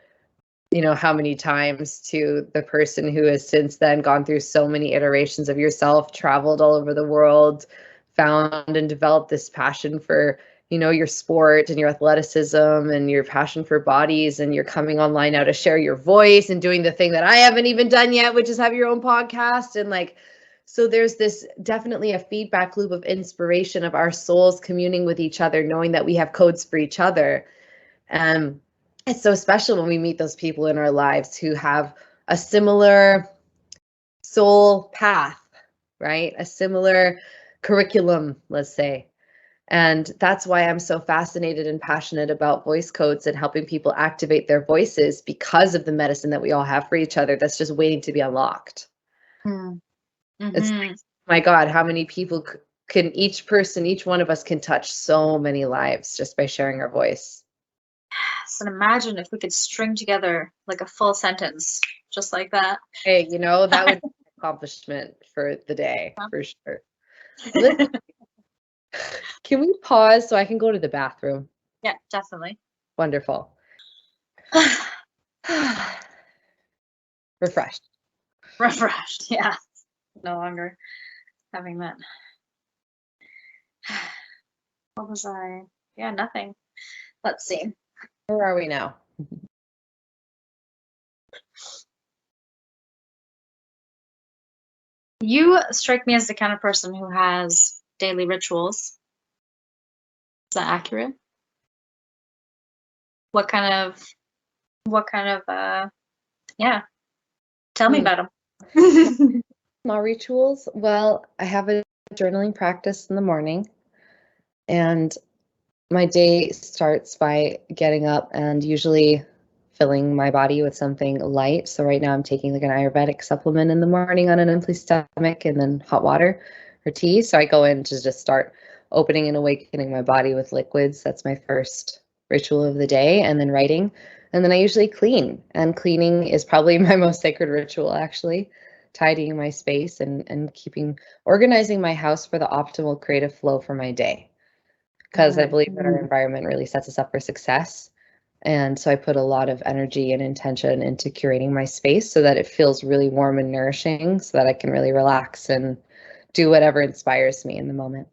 S3: you know, how many times, to the person who has since then gone through so many iterations of yourself, traveled all over the world, found and developed this passion for, you know, your sport and your athleticism and your passion for bodies, and you're coming online now to share your voice and doing the thing that I haven't even done yet, which is have your own podcast. And like, so there's this definitely a feedback loop of inspiration of our souls communing with each other, knowing that we have codes for each other. And it's so special when we meet those people in our lives who have a similar soul path, right? A similar curriculum, let's say. And that's why I'm so fascinated and passionate about voice codes and helping people activate their voices, because of the medicine that we all have for each other that's just waiting to be unlocked. It's like, my God, how many people can each one of us can touch so many lives just by sharing our voice.
S2: And imagine if we could string together like a full sentence just like that.
S3: Hey, you know, that would be an accomplishment for the day, for sure. Can we pause so I can go to the bathroom?
S2: Yeah, definitely.
S3: Wonderful. Refreshed.
S2: Refreshed, yeah. No longer having that. What was I? Yeah, nothing. Let's see.
S3: Where are we now?
S2: You strike me as the kind of person who has daily rituals. Is that accurate? What kind of, yeah. Tell me about them.
S3: Small rituals. Well, I have a journaling practice in the morning, and my day starts by getting up and usually filling my body with something light. So right now I'm taking like an Ayurvedic supplement in the morning on an empty stomach, and then hot water or tea. So I go in to just start opening and awakening my body with liquids. That's my first ritual of the day, and then writing. And then I usually clean, and cleaning is probably my most sacred ritual, actually. Tidying my space and organizing my house for the optimal creative flow for my day, because I believe that our environment really sets us up for success. And so I put a lot of energy and intention into curating my space so that it feels really warm and nourishing, so that I can really relax and do whatever inspires me in the moment.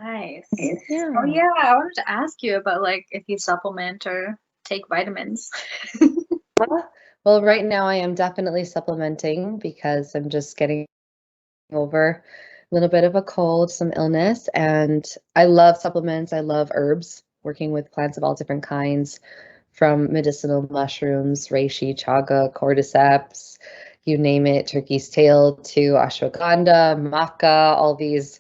S2: Nice.
S3: Yeah.
S2: Oh yeah, I wanted to ask you about like if you supplement or take vitamins.
S3: Well, right now I am definitely supplementing because I'm just getting over a little bit of a cold, some illness, and I love supplements. I love herbs, working with plants of all different kinds, from medicinal mushrooms, reishi, chaga, cordyceps, you name it, turkey's tail, to ashwagandha, maca, all these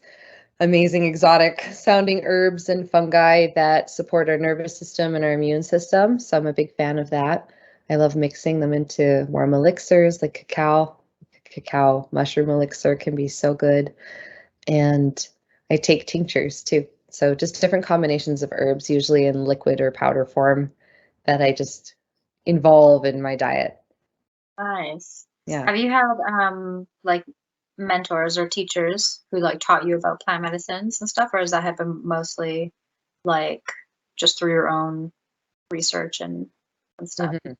S3: amazing exotic sounding herbs and fungi that support our nervous system and our immune system. So I'm a big fan of that. I love mixing them into warm elixirs like cacao. Cacao mushroom elixir can be so good. And I take tinctures too. So just different combinations of herbs, usually in liquid or powder form, that I just involve in my diet.
S2: Nice.
S3: Yeah.
S2: Have you had like mentors or teachers who like taught you about plant medicines and stuff, or has that happened mostly like just through your own research and stuff?
S3: Mm-hmm.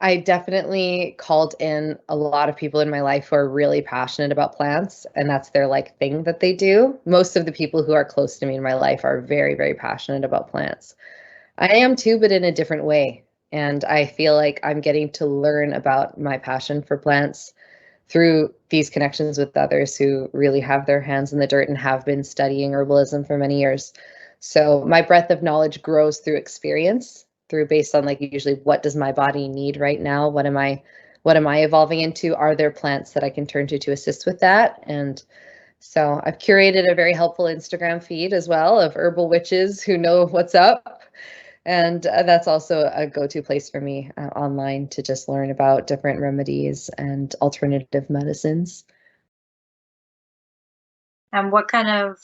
S3: I definitely called in a lot of people in my life who are really passionate about plants, and that's their like thing that they do. Most of the people who are close to me in my life are very, very passionate about plants. I am too, but in a different way. And I feel like I'm getting to learn about my passion for plants through these connections with others who really have their hands in the dirt and have been studying herbalism for many years. So my breadth of knowledge grows through experience, through based on like usually what does my body need right now? What am I evolving into? Are there plants that I can turn to assist with that? And so I've curated a very helpful Instagram feed as well of herbal witches who know what's up. And that's also a go-to place for me online to just learn about different remedies and alternative medicines.
S2: And what kind of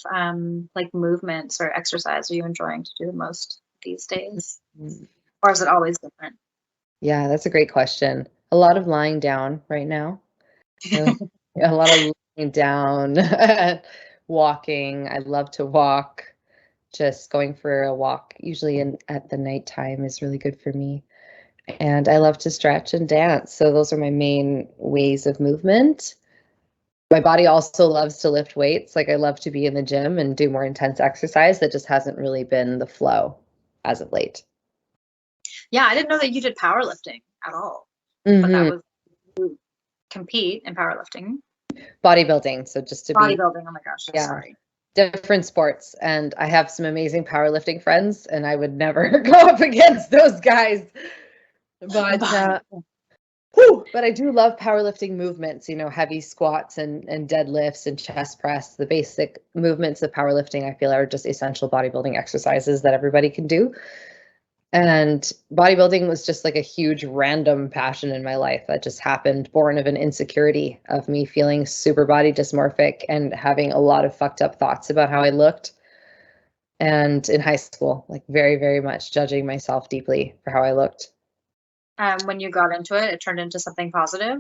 S2: like movements or exercise are you enjoying to do the most these days? Or is it always different?
S3: Yeah, that's a great question. A lot of lying down right now. A lot of lying down, walking. I love to walk. Just going for a walk, usually at the nighttime, is really good for me. And I love to stretch and dance. So those are my main ways of movement. My body also loves to lift weights. Like I love to be in the gym and do more intense exercise. That just hasn't really been the flow as of late.
S2: Yeah, I didn't know that you did powerlifting at all. But that was you compete in powerlifting.
S3: Bodybuilding. So just to be,
S2: Bodybuilding, oh my gosh, I'm
S3: yeah,
S2: sorry.
S3: different sports. And I have some amazing powerlifting friends, and I would never go up against those guys. But but I do love powerlifting movements, heavy squats and deadlifts and chest press, the basic movements of powerlifting. I feel are just essential bodybuilding exercises that everybody can do. And bodybuilding was just like a huge random passion in my life that just happened, born of an insecurity of me feeling super body dysmorphic and having a lot of fucked up thoughts about how I looked. And in high school, like very, very much judging myself deeply for how I looked.
S2: When you got into it, it turned into something positive.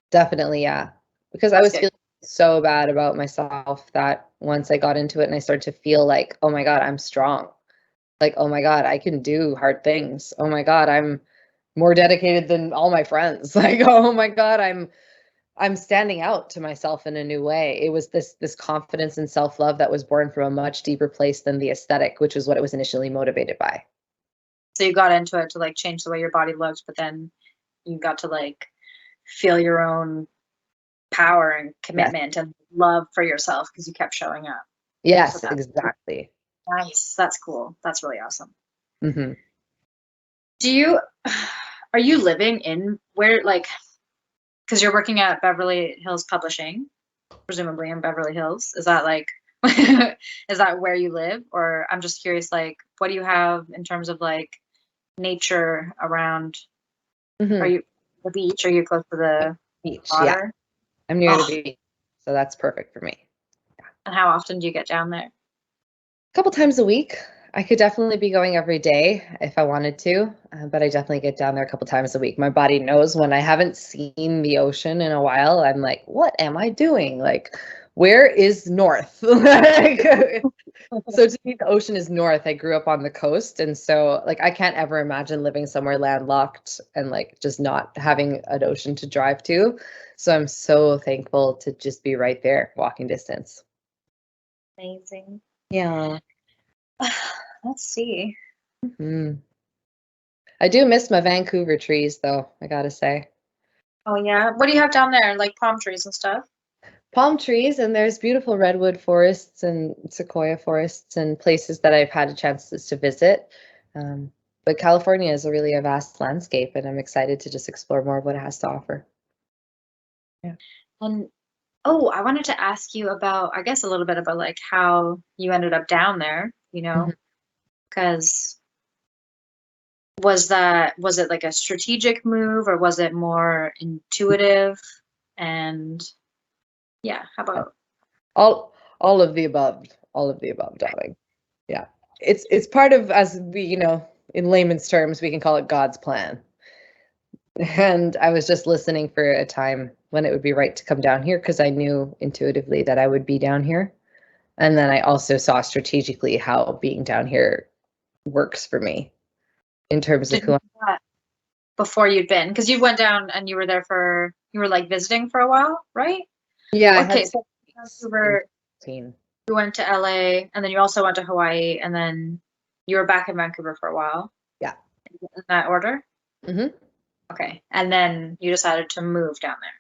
S3: Definitely, yeah. Because I
S2: That's
S3: was
S2: good.
S3: feeling so bad about myself that once I got into it and I started to feel like, oh my God, I'm strong. Like, oh my God, I can do hard things. Oh my God, I'm more dedicated than all my friends. Like, oh my God, I'm standing out to myself in a new way. It was this confidence and self-love that was born from a much deeper place than the aesthetic, which was what it was initially motivated by.
S2: So you got into it to like change the way your body looked, but then you got to like feel your own power and
S3: Yes.
S2: commitment and love for yourself because you kept showing up. So
S3: Yes,
S2: that's
S3: exactly.
S2: nice. That's cool. That's really awesome.
S3: Hmm.
S2: Are you living in where, like, because you're working at Beverly Hills Publishing, presumably in Beverly Hills? Is that like, is that where you live? Or I'm just curious, like, what do you have in terms of like nature around? Are
S3: Hmm.
S2: you the beach? Are you close to the
S3: Beach, yeah.
S2: water?
S3: I'm near the
S2: Oh,
S3: beach, so that's perfect for me.
S2: and how often do you get down there?
S3: Couple times a week. I could definitely be going every day if I wanted to, but I definitely get down there a couple times a week. My body knows when I haven't seen the ocean in a while. I'm like, what am I doing? Like, where is north? Like, so to me, the ocean is north. I grew up on the coast, and so like I can't ever imagine living somewhere landlocked and like just not having an ocean to drive to. So I'm so thankful to just be right there, walking distance.
S2: Amazing.
S3: Yeah.
S2: Let's see.
S3: Mm. I do miss my Vancouver trees, though, I gotta say.
S2: Oh yeah. What do you have down there? Like palm trees and stuff?
S3: Palm trees, and there's beautiful redwood forests and sequoia forests and places that I've had a chance to visit. Um, but California is really a vast landscape, and I'm excited to just explore more of what it has to offer. Yeah.
S2: And oh, I wanted to ask you about, I guess, a little bit about like how you ended up down there,
S3: Mhm.
S2: because was it like a strategic move or was it more intuitive? And yeah, how about
S3: All of the above, all of the above, darling. Yeah. It's part of, as we, in layman's terms, we can call it God's plan. And I was just listening for a time when it would be right to come down here because I knew intuitively that I would be down here. And then I also saw strategically how being down here works for me in terms of
S2: did you
S3: who
S2: do that before you'd been? Because you went down and you were like visiting for a while, right?
S3: Yeah, I had
S2: Okay, so
S3: 6 weeks in
S2: Vancouver,
S3: between.
S2: you went to LA and then you also went to Hawaii and then You were back in Vancouver for a while.
S3: Yeah.
S2: In that order?
S3: Hmm.
S2: Okay. And then you decided to move down there.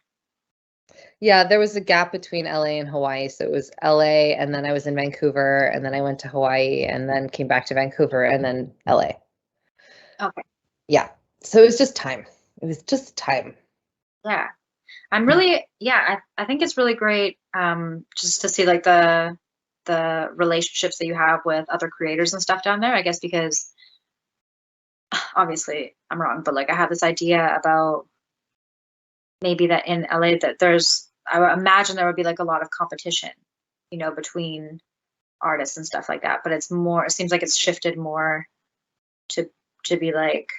S3: Yeah, there was a gap between LA and Hawaii. So it was LA, and then I was in Vancouver, and then I went to Hawaii, and then came back to Vancouver, and then LA.
S2: Okay.
S3: Yeah. So it was just time. It was just time.
S2: Yeah. I'm really, yeah, I think it's really great just to see like the relationships that you have with other creators and stuff down there, I guess, because obviously I'm wrong, but like I have this idea about maybe that in LA that I would imagine there would be like a lot of competition, between artists and stuff like that. But it seems like it's shifted more to be like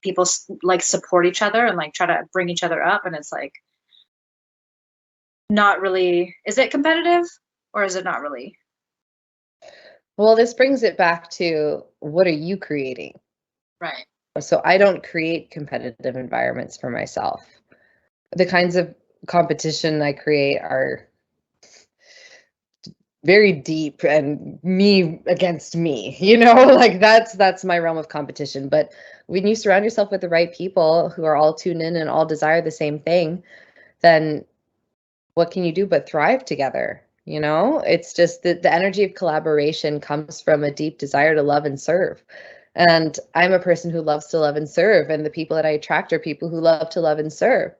S2: people like support each other and like try to bring each other up. And it's like not really, is it competitive or is it not really?
S3: Well, this brings it back to, what are you creating?
S2: Right.
S3: So I don't create competitive environments for myself. The kinds of competition I create are very deep and me against me, like that's my realm of competition. But when you surround yourself with the right people who are all tuned in and all desire the same thing, then what can you do but thrive together? It's just that the energy of collaboration comes from a deep desire to love and serve. And I'm a person who loves to love and serve, and the people that I attract are people who love to love and serve.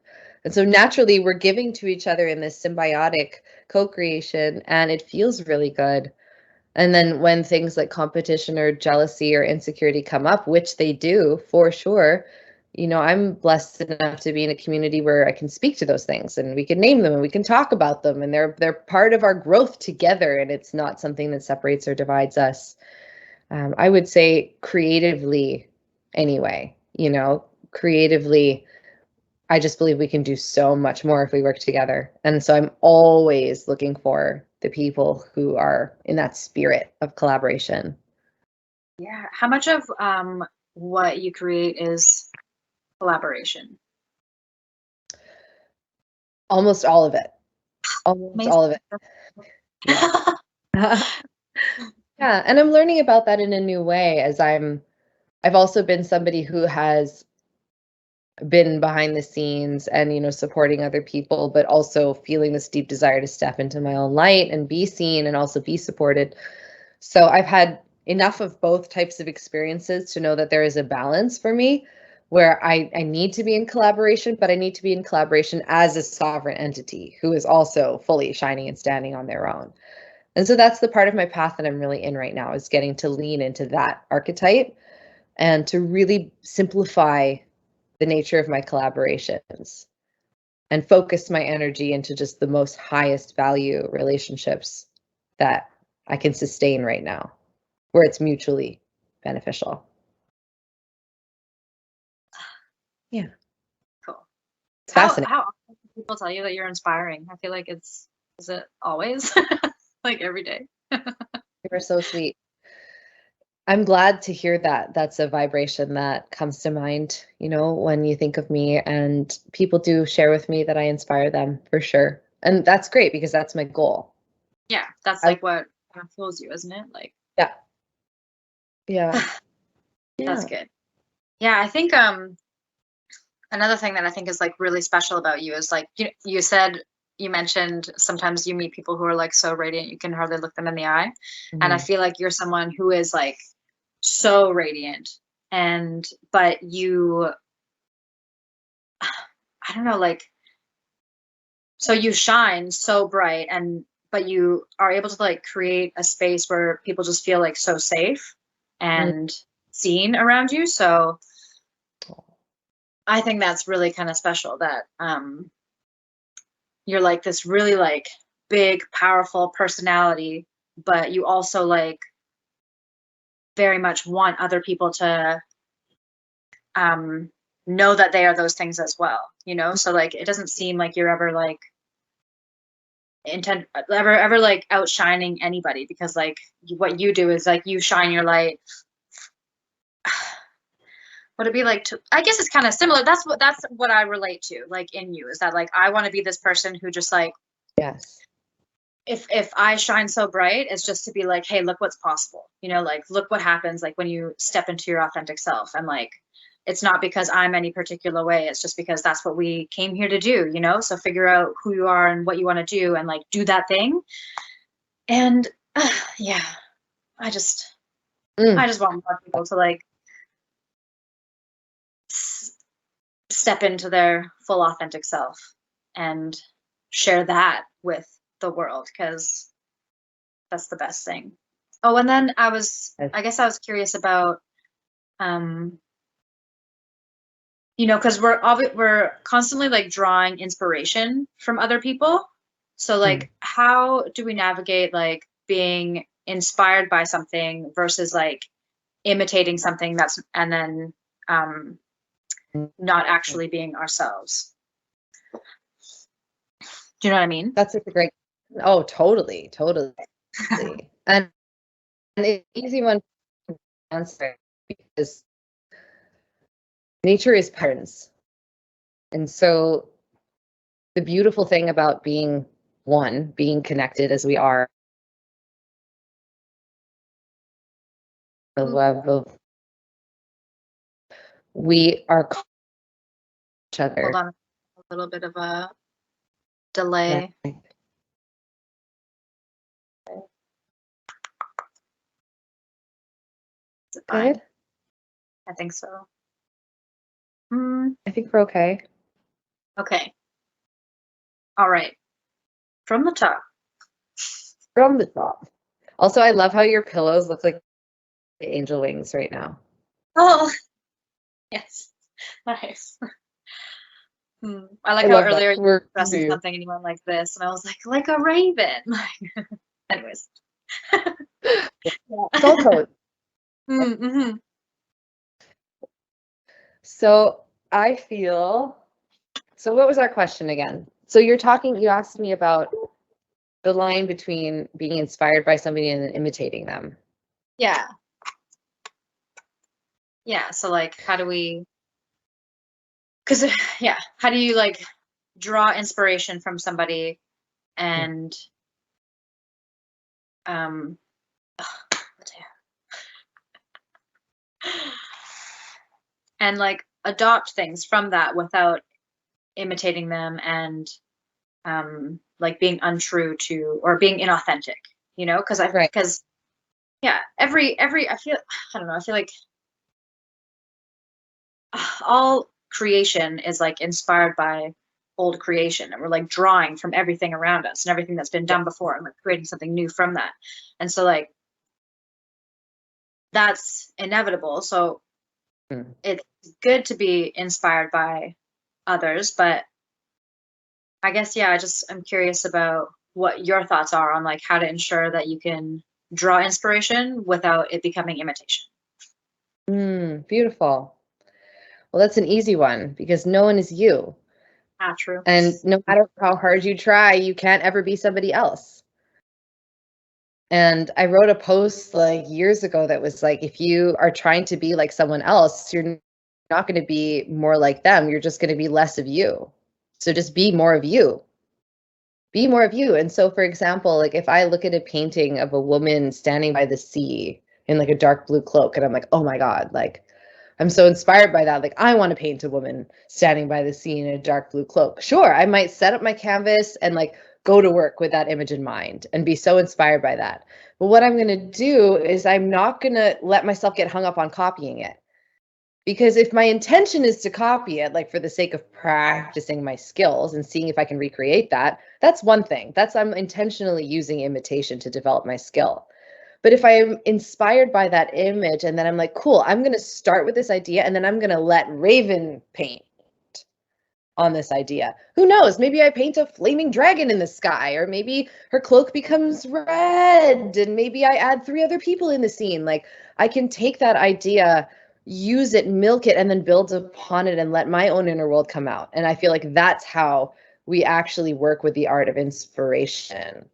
S3: And so naturally, we're giving to each other in this symbiotic co-creation, and it feels really good. And then when things like competition or jealousy or insecurity come up, which they do for sure, I'm blessed enough to be in a community where I can speak to those things and we can name them and we can talk about them, and they're part of our growth together, and it's not something that separates or divides us. I would say creatively anyway, creatively, I just believe we can do so much more if we work together. And so I'm always looking for the people who are in that spirit of collaboration.
S2: Yeah. How much of what you create is collaboration?
S3: Almost all of it. Almost
S2: Amazing.
S3: all of it. Yeah. Yeah. And I'm learning about that in a new way, as I've also been somebody who has been behind the scenes and supporting other people, but also feeling this deep desire to step into my own light and be seen and also be supported. So I've had enough of both types of experiences to know that there is a balance for me, where I need to be in collaboration, but I need to be in collaboration as a sovereign entity who is also fully shining and standing on their own. And so that's the part of my path that I'm really in right now, is getting to lean into that archetype and to really simplify the nature of my collaborations and focus my energy into just the most highest value relationships that I can sustain right now, where it's mutually beneficial. Yeah.
S2: Cool.
S3: It's
S2: How
S3: fascinating.
S2: often do people tell you that you're inspiring? I feel like is it always like every day?
S3: You're so sweet. I'm glad to hear that. That's a vibration that comes to mind, when you think of me, and people do share with me that I inspire them for sure. And that's great because that's my goal.
S2: Yeah, that's
S3: I,
S2: like what kind of fuels you, isn't it? Like,
S3: yeah. Yeah.
S2: that's
S3: Yeah.
S2: good. Yeah, I think another thing that I think is like really special about you is like you mentioned sometimes you meet people who are like so radiant you can hardly look them in the eye. And I
S3: Mhm.
S2: feel like you're someone who is like so radiant but you I don't know, like, so you shine so bright but you are able to like create a space where people just feel like so safe
S3: Mm.
S2: and seen around you. So I think that's really kind of special that you're like this really like big, powerful personality, but you also like very much want other people to um know that they are those things as well, so like it doesn't seem like you're ever like ever like outshining anybody, because like what you do is like you shine your light. Would it be like I guess it's kind of similar. That's what I relate to, like in you, is that like I want to be this person who just like
S3: Yes.
S2: if I shine so bright, it's just to be like, hey, look what's possible. You know, like look what happens like when you step into your authentic self. And like it's not because I'm any particular way. It's just because that's what we came here to do, you know? So figure out who you are and what you want to do and like do that thing. And yeah, I just want more people to like step into their full authentic self and share that with the world, because that's the best thing. Oh, and then I guess I was curious about, you know, because we're constantly like drawing inspiration from other people. So like, how do we navigate like being inspired by something versus like imitating something and then not actually being ourselves? Do you know what I mean?
S3: That's such a great. Oh, totally. And an easy one to answer, because nature is patterns. And so the beautiful thing about being one, being connected as we are, the love of, we are each other.
S2: Hold on, a little bit of a delay.
S3: Right.
S2: Is it fine?
S3: Good.
S2: I think so.
S3: I think we're okay.
S2: Okay. All right. From the top.
S3: From the top. Also, I love how your pillows look like angel wings right now.
S2: Oh, yes. Nice. I like
S3: I
S2: how
S3: love
S2: earlier
S3: that.
S2: you
S3: We're
S2: were dressing something and you went like this, and I was like a raven. Anyways.
S3: It's all code.
S2: Mm-hmm.
S3: So I feel. So what was our question again? So you asked me about the line between being inspired by somebody and imitating them.
S2: Yeah. Yeah. So like, how do we? Because yeah, how do you like draw inspiration from somebody and um. and like adopt things from that without imitating them and like being untrue to or being inauthentic, you know, because yeah, every I don't know, I feel like all creation is like inspired by old creation, and we're like drawing from everything around us and everything that's been done before and like creating something new from that. And so like that's inevitable. So it's good to be inspired by others, but I guess, yeah, I'm curious about what your thoughts are on like how to ensure that you can draw inspiration without it becoming imitation.
S3: Beautiful. Well, that's an easy one because no one is you.
S2: Ah, true.
S3: And no matter how hard you try, you can't ever be somebody else. And I wrote a post like years ago that was like, if you are trying to be like someone else, you're not going to be more like them. You're just going to be less of you. So just be more of you. Be more of you. And so, for example, like if I look at a painting of a woman standing by the sea in like a dark blue cloak, and I'm like, oh my God, like I'm so inspired by that. Like I want to paint a woman standing by the sea in a dark blue cloak. Sure, I might set up my canvas and like go to work with that image in mind and be so inspired by that. But what I'm going to do is I'm not going to let myself get hung up on copying it. Because if my intention is to copy it, like for the sake of practicing my skills and seeing if I can recreate that, that's one thing. I'm intentionally using imitation to develop my skill. But if I'm inspired by that image and then I'm like, cool, I'm going to start with this idea and then I'm going to let Raven paint on this idea. Who knows? Maybe I paint a flaming dragon in the sky, or maybe her cloak becomes red, and maybe I add 3 other people in the scene. Like I can take that idea, use it, milk it, and then build upon it and let my own inner world come out. And I feel like that's how we actually work with the art of inspiration.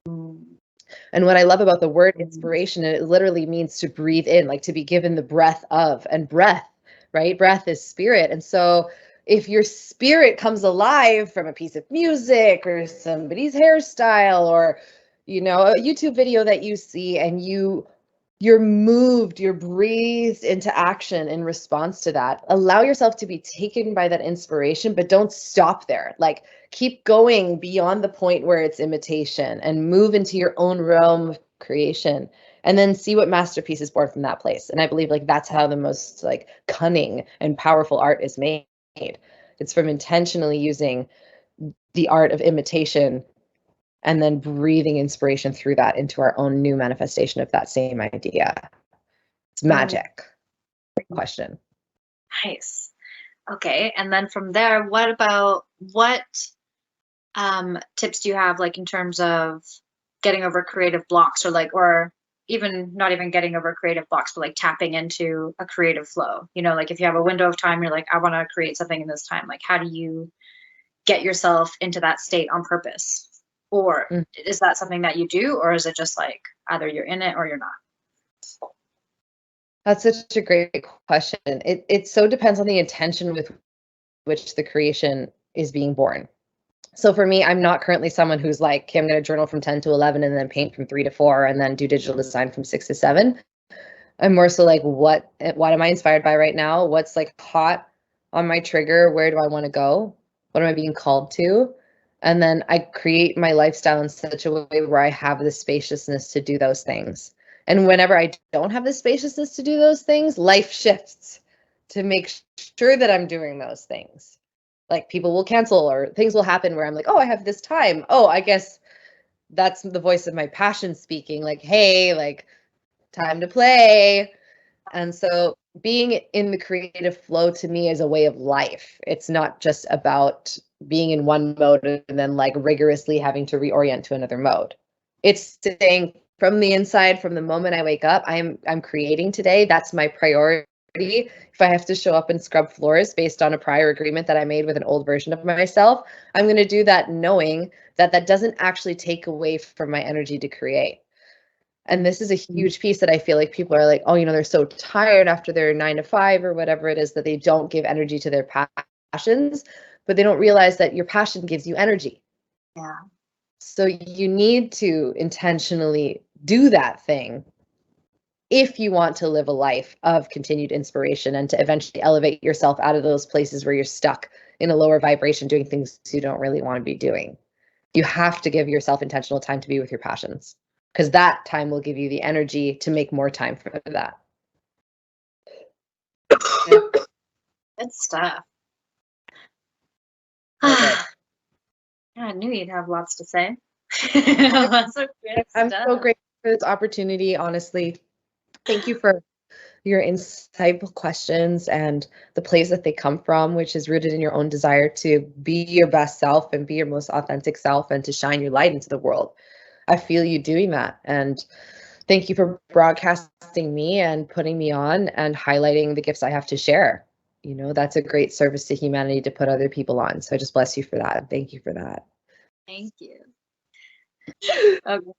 S3: And what I love about the word inspiration, it literally means to breathe in, like to be given the breath of, and breath, right? Breath is spirit. And so if your spirit comes alive from a piece of music or somebody's hairstyle or, you know, a YouTube video that you see, and you're moved, you're breathed into action in response to that, allow yourself to be taken by that inspiration, but don't stop there. Like, keep going beyond the point where it's imitation and move into your own realm of creation, and then see what masterpiece is born from that place. And I believe like that's how the most like cunning and powerful art is made. It's from intentionally using the art of imitation and then breathing inspiration through that into our own new manifestation of that same idea. It's magic. Great question.
S2: Nice. Okay. And then from there, what tips do you have, like in terms of getting over creative blocks, or like, or even not even getting over creative blocks, but like tapping into a creative flow? You know, like if you have a window of time, you're like, I want to create something in this time. Like, how do you get yourself into that state on purpose? Or is that something that you do, or is it just like either you're in it or you're not?
S3: That's such a great question. It so depends on the intention with which the creation is being born. So for me, I'm not currently someone who's like, okay, I'm going to journal from 10 to 11 and then paint from 3 to 4 and then do digital design from 6 to 7. I'm more so like, what am I inspired by right now? What's like hot on my trigger? Where do I want to go? What am I being called to? And then I create my lifestyle in such a way where I have the spaciousness to do those things. And whenever I don't have the spaciousness to do those things, life shifts to make sure that I'm doing those things. Like people will cancel or things will happen where I'm like, oh, I have this time. Oh, I guess that's the voice of my passion speaking. Like, hey, like time to play. And so being in the creative flow to me is a way of life. It's not just about being in one mode and then like rigorously having to reorient to another mode. It's saying from the inside, from the moment I wake up, I'm creating today. That's my priority. If I have to show up and scrub floors based on a prior agreement that I made with an old version of myself, I'm going to do that knowing that that doesn't actually take away from my energy to create. And this is a huge piece that I feel like people are like, oh, you know, they're so tired after their 9 to 5 or whatever it is that they don't give energy to their passions, but they don't realize that your passion gives you energy.
S2: Yeah.
S3: So you need to intentionally do that thing if you want to live a life of continued inspiration and to eventually elevate yourself out of those places where you're stuck in a lower vibration doing things you don't really want to be doing. You have to give yourself intentional time to be with your passions, because that time will give you the energy to make more time for that.
S2: Good stuff.
S3: Okay.
S2: I knew you'd have lots to say. Lots of good
S3: I'm
S2: stuff.
S3: so grateful for this opportunity, honestly. Thank you for your insightful questions and the place that they come from, which is rooted in your own desire to be your best self and be your most authentic self and to shine your light into the world. I feel you doing that. And thank you for broadcasting me and putting me on and highlighting the gifts I have to share. You know, that's a great service to humanity to put other people on. So I just bless you for that. Thank you for that.
S2: Thank you. Okay.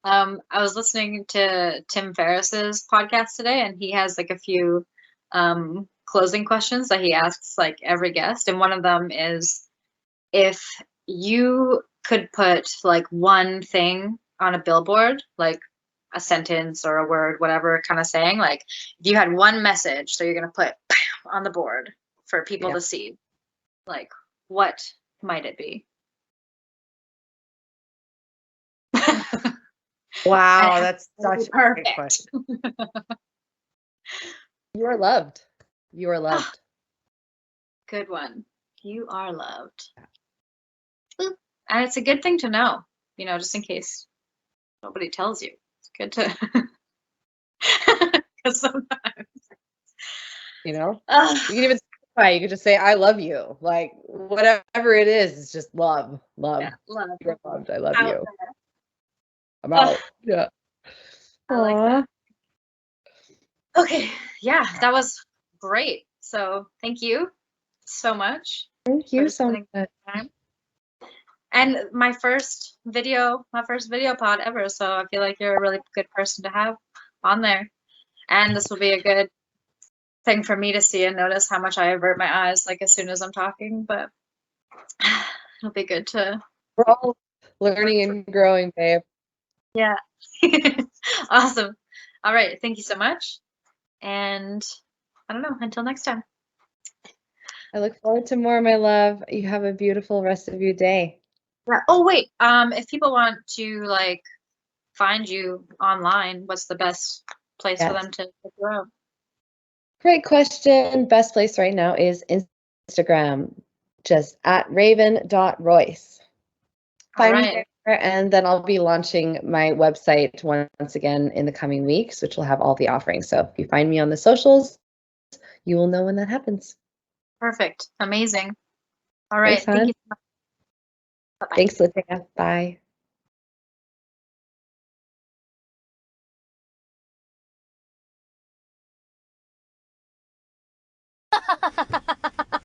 S2: I was listening to Tim Ferriss's podcast today, and he has like a few closing questions that he asks like every guest. And one of them is, if you could put like one thing on a billboard, like a sentence or a word, whatever kind of saying, like if you had one message, so you're going to put on the board for people to see, like what might it be?
S3: Wow, that's such a
S2: perfect
S3: great question. You are loved. You are loved.
S2: Good one. You are loved. And it's a good thing to know, you know, just in case nobody tells you. It's good to, because sometimes,
S3: You know, you can even simplify. You could just say, I love you. Like whatever it is, it's just love.
S2: yeah, love.
S3: You're loved. I love
S2: Out
S3: you.
S2: there.
S3: I'm out. Yeah.
S2: I like that. Okay. Yeah, that was great. So thank you so much.
S3: Thank you so much.
S2: Time. And my first video pod ever. So I feel like you're a really good person to have on there. And this will be a good thing for me to see and notice how much I avert my eyes like as soon as I'm talking, but it'll be good to.
S3: We're all learning and growing, babe.
S2: Yeah. Awesome. All right. Thank you so much. And I don't know, until next time.
S3: I look forward to more, my love. You have a beautiful rest of your day.
S2: Yeah. Oh, wait. If people want to like find you online, what's the best place for
S3: Yes.
S2: them to look you up?
S3: Great question. Best place right now is Instagram, just at raven.royce.
S2: All
S3: Find me
S2: right.
S3: there, and then I'll be launching my website once again in the coming weeks, which will have all the offerings. So if you find me on the socials, you will know when that happens.
S2: Perfect. Amazing. All
S3: Thanks,
S2: right. Thank
S3: hon.
S2: you so much. Bye-bye.
S3: Thanks, Latia. Bye.